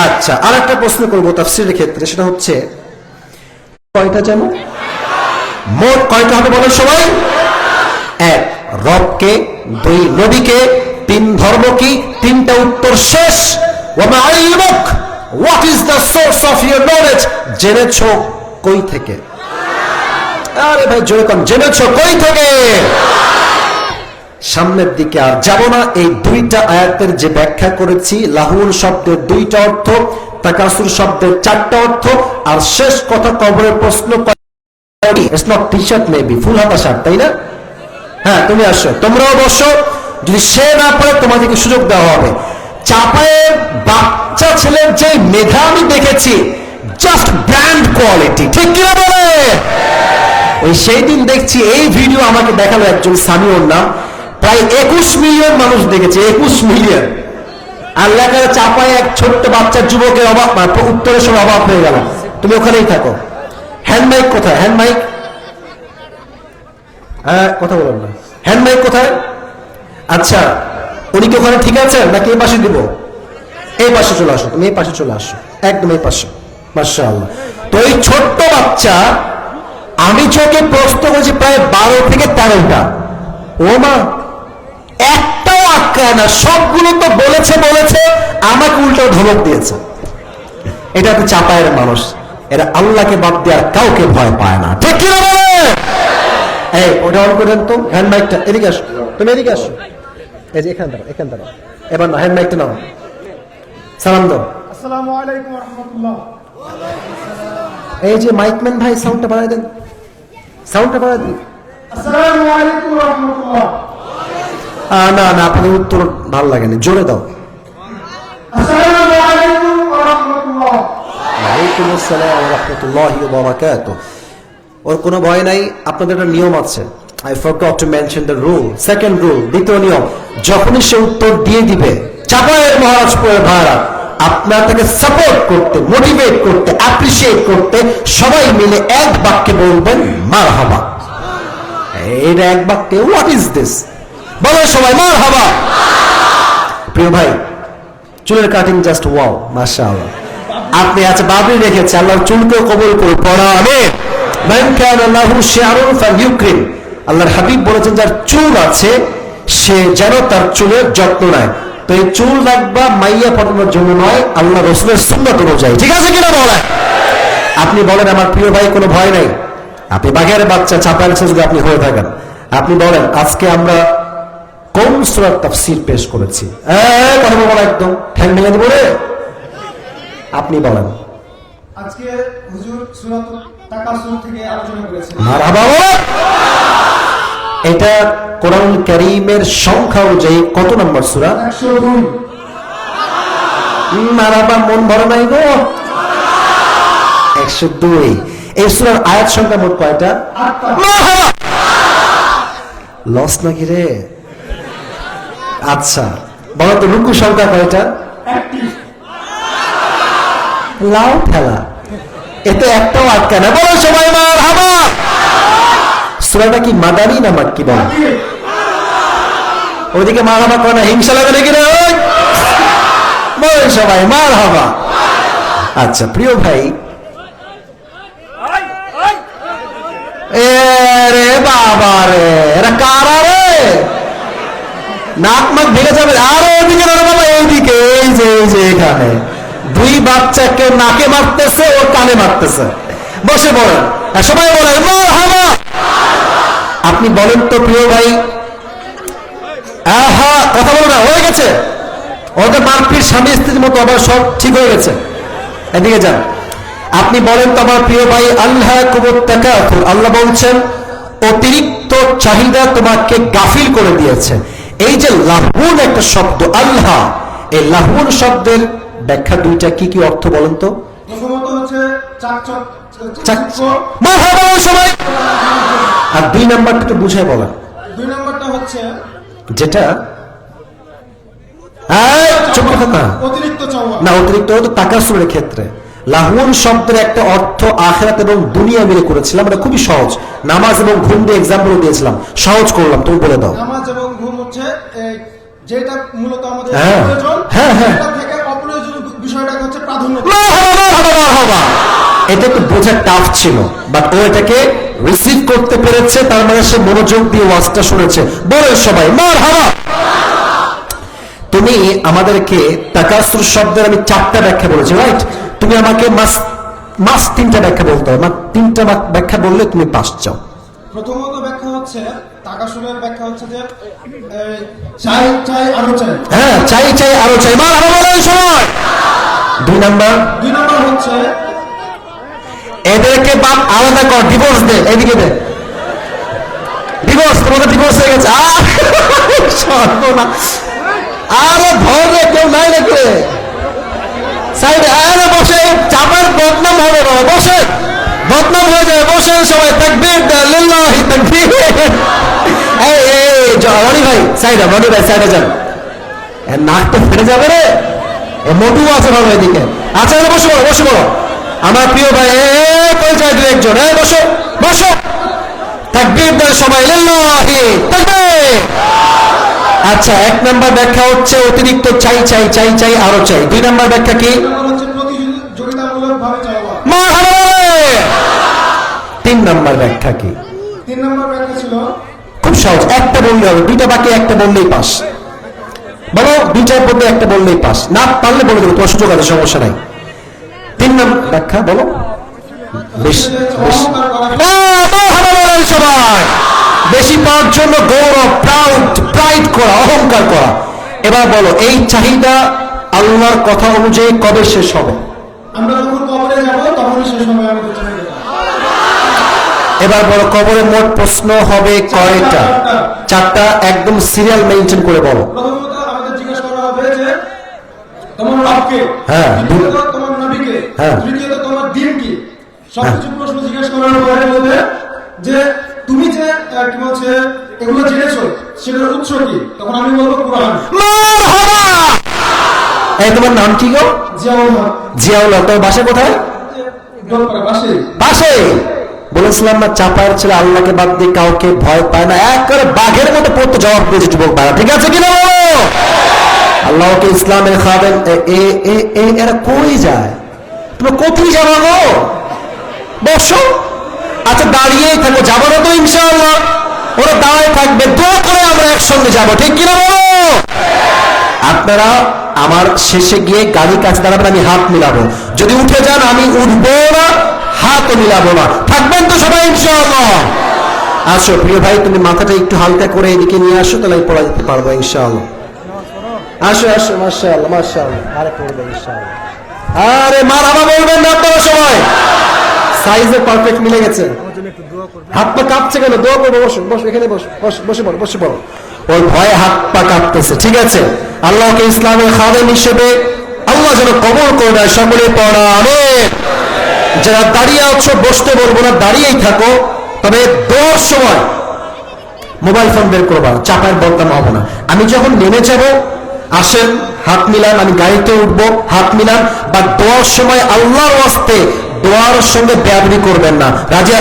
আচ্ছা, আর একটা প্রশ্ন করবো তাফসীরের ক্ষেত্রে, সেটা হচ্ছে কয়টা যেন, মোট কয়টা হবে বলেন সবাই? এক, রবকে, দুই, নবীকে, তিন, ধর্ম কি? তিনটা উত্তর শেষ। ওয়ামা ইলমুক, what is the source of your knowledge? জেনেছো কই থেকে? আরে ভাই জোরে কম, জেনেছো কই থেকে? সামনের দিকে আর যাব না। এই দুইটা আয়াতের যে ব্যাখ্যা করেছি, লাহুন শব্দের দুইটা অর্থ, তাকাসুর শব্দের চারটা অর্থ, আর শেষ কথা কবরের প্রশ্ন, it's not T shirt, maybe full হাতা শার্ট, তাই না? হ্যাঁ, তুমি আসো, তোমরাও বসো। যদি সে না পারে তোমাদেরকে সুযোগ দেওয়া হবে। চাপায়ের বাচ্চা ছেলের যে মেধা আমি দেখেছি, জাস্ট ব্র্যান্ড কোয়ালিটি। ঠিক কি বলে? ওই সেই দিন দেখছি এই ভিডিও আমাকে দেখালো একজন, সামিউর নাম, প্রায় 21 মিলিয়ন মানুষ দেখেছে, 21 মিলিয়ন। আল্লাহ করে চাপায় এক ছোট্ট বাচ্চার যুবকের অভাব, উত্তরের সময় অভাব হয়ে গেল। তুমি ওখানেই থাকো। হ্যান্ড মাইক কোথায়? হ্যান্ড মাইক, হ্যাঁ কথা বলেন না, হ্যান্ড মাইক কোথায়? আচ্ছা, উনি কি ওখানে ঠিক আছেন নাকি এই পাশে দিব? এই পাশে চলে আসো, তুমি এই পাশে চলে আসো, একদম এই পাশে। মাশাআল্লাহ। তো এই ছোট্ট বাচ্চা, আমি চোখে প্রশ্ন করেছি প্রায় 12 থেকে 13টা। ও মা, একটাও আটকায় না, সবগুলো তো বলেছে বলেছে, আমাকে উল্টো ধমক দিয়েছে। এটা তো চাপায়ের মানুষ, এরা আল্লাহকে বাদ দিয়ে আর কাউকে ভয় পায় না। ঠিক কি না বলে? এই ওটা অন করেন তো, হ্যান্ড মাইকটা। এদিকে আসো, তুমি এদিকে আসো, এই যে এখানে দাঁড়াও, এখানে দাঁড়াও। এবার না, হ্যান্ড মাইকটা নাও, সালাম দাও। আসসালামু আলাইকুম ওয়া রাহমাতুল্লাহ। এই যে মাইকম্যান ভাই, সাউন্ডটা বাড়ায় দেন, সাউন্ডটা বাড়ায় দিন। আসসালামু আলাইকুম ওয়া রাহমাতুল্লাহ। না না, আপনাদের উত্তর ভালো লাগেনি, জোরে দাও। আসসালামু আলাইকুম ওয়া রাহমাতুল্লাহ। ওয়ালাইকুম আসসালাম ওয়া রাহমাতুল্লাহি ওয়া বারাকাতুহু। ওর কোনো ভয় নাই, আপনাদের একটা নিয়ম আছে। I forgot to mention the rule. Second rule, দ্বিতীয় নিয়ম, যখনই সে উত্তর দিয়ে দিবে, চাপায়ের মহারাজপুরের ভাড়া, আপনার তাকে সাপোর্ট করতে, মোটিভেট করতে, অ্যাপ্রিসিয়েট করতে সবাই মিলে এক বাক্যে বলবেন মারহাবা। এটা এক বাক্যে, হোয়াট ইজ দিস, বলো সবাই মারহাবা। প্রিয় ভাই, চুলের কাটিং জাস্ট ওয়াও, মাশাআল্লাহ। আপনি আচ্ছা বাবরি রেখেছে, আল্লাহর চুলকেও কবুল করুন, পড়া আমিন। মান কানা লাহু শি'রুন ফালইউকরিম। আল্লাহর হাবিব বলেছেন, যার চুল আছে সে যেন তার চুলের যত্ন নেয়। তো এই চুল রাখবা মাইয়া পটানোর জন্য নয়, আল্লাহ রাসূলের সুন্নাত অনুযায়ী, ঠিক আছে কিনা বলেন? আপনি বলেন আমার প্রিয় ভাই, কোনো ভয় নাই, আপনি বাঘের বাচ্চা চাপাল যদি আপনি হয়ে থাকেন, আপনি বলেন আজকে আমরা কোন সূরার তাফসীর পেশ করেছি? কথা বলবো না, একদম ঠ্যাং ভেঙে দেবো রে। আপনি বলেন। আজকে হুজুর সূরাতুল তাকাসুর থেকে আলোচনা করেছেন। মারহাবা বলেন। এটা কোরআন কারীমের সংখ্যা অনুযায়ী কত নম্বর সূরা? 102। মারহাবা, মন ভরে নাই গো। 102। এই সূরার আয়াত সংখ্যা মোট কয়টা? 8টা। মারহাবা। লস নাকি রে? আচ্ছা বলো তো রুকু সংখ্যা কয়টা? 1টি। লাউ ঠেলা, এতে একটাও আটকা না, বলো সবাই মারহাবা। সূরাটা কি মাদানী না মাক্কি বলো? ওইদিকে মারহাবা করে না, হিংসা লাগে নাকি রে? ওই বলো সবাই মারহাবা। আচ্ছা প্রিয় ভাই, এ রে বাবা রে, এরা কারা রে? নাক মাক ভেঙে যাবে। আরো ওইদিকে না বাবা, এইদিকে, এই যে এখানে দুই বাচ্চা, কেউ নাকে মারতেছে, ও কানে মারতেছে। বসে পড়েন, সবাই বলেন মারহাবা। আপনি বলেন তো প্রিয় ভাই, হ্যাঁ কথা বলো না, হয়ে গেছে ওদের মারপিট স্বামী স্ত্রীর মতো, আবার সব ঠিক হয়ে গেছে। এদিকে যান, আপনি বলেন তো আমার প্রিয় ভাই, আল্লাহকুমুত তাকাসুর, আল্লাহ বলছেন অতিরিক্ত চাহিদা তোমাকে গাফিল করে দিয়েছে। এই যে লাহুন একটা শব্দ, আল্লাহ, এই লাহুন শব্দের ব্যাখ্যা দুইটা, কি কি অর্থ বলেন তো? প্রথমত হচ্ছে মারহাবা সবাই। আর দুই নাম্বারটা একটু বুঝায় বলেন। 2 নম্বরটা হচ্ছে যেটা চোখ কথা অতিরিক্ত চাওয়া। না, অতিরিক্ত হতো তাকাসুরের ক্ষেত্রে। লাহুন শব্দের একটা অর্থ আখিরাত এবং দুনিয়া মিলে করেছিলাম, এটা খুবই সহজ। নামাজ এবং ঘুম দিয়ে এক্সাম্পল দিয়েছিলাম, সহজ করলাম, তুমি বলে দাও। নামাজ এবং ঘুম হচ্ছে যেটা মূলত আমাদের হ্যাঁ, প্রয়োজন, হ্যাঁ, হ্যাঁ। সেটা থেকে অপ্রয়োজনীয় বিষয়টাকে হচ্ছে প্রাধান্য। মারহাবা। এটা একটু বোঝা টাফ ছিল, বাট ও এটাকে রিসিভ করতে পেরেছে, তার মানে সে মনোযোগ দিয়ে ওয়াজটা শুনেছে। বলে সবাই মারহাবা। তুমি আমাদেরকে তাকাসুর শব্দের আমি 4টা ব্যাখ্যা বলেছি, রাইট? তুমি আমাকে মাস 3টা ব্যাখ্যা বলতে হবে, 3টা ব্যাখ্যা বললে তুমি পাস চাও। প্রথমত ব্যাখ্যা হচ্ছে, তাকাসুরের ব্যাখ্যা হচ্ছে যে চাই চাই আরো চাই। হ্যাঁ, চাই চাই আরো চাই, মারহাবা বলেন সবাই। 2 নাম্বার 2 নম্বর হচ্ছে এদেরকে বাপ আলাদা কর, ডিভোর্স দে, এদিকে দে, ডিভোর্স, তোমাদের ডিভোর্স হয়ে গেছে। আরে ধরে কেউ নাই নাকি সাইডে? আরে বসে, চাপার বদনাম হবে না, বসে বদনাম হয়ে যায়। বসেন সবাই, তাকবীর লিল্লাহি তাকবীর। এই রনি ভাই সাইডে, রনি ভাই সাইডে যান, নাক তো ফেটে যাবে রে। মধু আছে ভালো এদিকে। আচ্ছা বসে বলো, বসে বলো আমার প্রিয় ভাই, কই যায় 2-1 জন? বসো বসো, তাকবীর দেন সবাই, লিল্লাহি তাকবীর। আচ্ছা, 1 নাম্বার ব্যাখ্যা হচ্ছে অতিরিক্ত চাই চাই চাই চাই আরো চাই। 2 নাম্বার ব্যাখ্যা কি? হচ্ছে প্রতিযোগিতামূলক ভাবে চাওয়া। মারহাবা। 3 নাম্বার ব্যাখ্যা কি? 3 নম্বর ব্যাখ্যা ছিল খুব সহজ, একটা বললে হবে, 2টা বাকি, একটা বললেই পাস। বলো, 2টার মধ্যে একটা বললেই পাস, না পারলে বলে দেবো, তোমার সুযোগ আছে, সমস্যা নাই। 3 নাম্বার ব্যাখ্যা বলো। বেশি সবাই, বেশি পাওয়ার জন্য গৌরব, প্রাইড করা, অহংকার করা। এবার বলো, এই চাহিদা আল্লাহর কথা অনুযায়ী কবে শেষ হবে? আমরা যখন কবরে যাব তখনই শেষ হবে আমাদের চাহিদা। এবার বলো, কবরে মোট প্রশ্ন হবে কয়টা? চারটা। একদম সিরিয়াল মেইনটেইন করে বলো। প্রথমত আমাদের জিজ্ঞেস করা হবে যে তোমার রবকে, হ্যাঁ। দ্বিতীয়ত তোমার নবীকে, হ্যাঁ। তৃতীয়ত তোমার দ্বীন কি। সবকিছু প্রশ্ন জিজ্ঞেস করার পরে বলবে যে তুমি যে কি বলছে এগুলো জেনেছো সেটার উৎস কি। তখন আমি বলবো কোরআন। মারহাবা। এই তোমার নাম কি গো? জিয়াউল হক। জিয়াউল হক। তোমার বাসা কোথায়? দোলপাড়া পাশে। পাশে। বলেছিলাম না, চাপায়ের ছেলে আল্লাহকে বাদ দিয়ে কাউকে ভয় পায় না, একবারে বাঘের মতো পড়তে জবাব দিয়েছে যুবক ভাইরা, ঠিক আছে কিনা বলো? আল্লাহকে ইসলামের খাবেন। এরা কই যায়? তোমরা কোথায় যাবো গো? বসো। আচ্ছা দাঁড়িয়েই থাকো, যাবো না তো ইনশাআল্লাহ? ওরা দাঁড়ায় থাকবে, দোয়া করে আমরা একসঙ্গে যাবো, ঠিক কিনা বলো? আপনারা আমার শেষে গিয়ে গাড়ির কাছে দাঁড়াবেন, আমি হাত মিলাবো। যদি উঠে যান আমি উঠবো না, হাতও মিলাবো না। থাকবেন তো সবাই ইনশাআল্লাহ? আসো প্রিয় ভাই, তুমি মাথাটা একটু হালকা করে এদিকে নিয়ে আসো, তাহলে আমি পড়া দিতে পারবো ইনশাআল্লাহ। আসো আসো, মাশাআল্লাহ মাশাআল্লাহ। আরে পড়বে ইনশাআল্লাহ। আরে মারহাবা বলবেন না আপনারা সবাই? সাইজে পারফেক্ট মিলে গেছে। হাত পা কাঁপছে কেন? দোয়া করবো। বসো বসো, এখানে বসো, বসে পড়ো, বসে পড়ো। ওর ভয়ে হাত পা কাঁপতেছে, ঠিক আছে? আল্লাহকে ইসলামের খাদেম হিসেবে আল্লাহ যেন কবুল করে দেয়। সকলে পড়া আমিন। যারা দাঁড়িয়ে আছো বসতে বলবো না, দাঁড়িয়েই থাকো। তবে দোয়ার সময় মোবাইল ফোন বের করবা, চাপায় বলতাম হবে না। আমি যখন নেমে যাব, আসেন হাত মিলান, আমি গাড়িতে উঠবো, হাত মিলান। বা দোয়ার সময় আল্লাহর ওয়াস্তে দোয়ার সঙ্গে বেয়াদবি করবেন না। রাজিয়া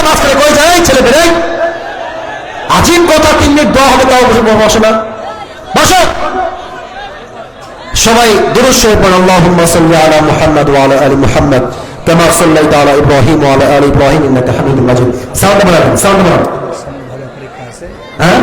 মাঝখানে কই যায় ছেলে বেড়ে? আজিব কথা, 3 মিনিট দোয়া হবে, তাও বসে না, বসো। সবাই দুরূদ শরীফ পড়ুন। আল্লাহুম্মা সাল্লি আলা মুহাম্মাদ ওয়া আলা আলি মুহাম্মাদ কামা সাল্লাইতা আলা ইব্রাহিম ওয়া আলা আলি ইব্রাহিম ইন্নাকা হামিদুম মাজিদ। সাউন্ড বাড়ান, সাউন্ড বাড়ান। হ্যাঁ।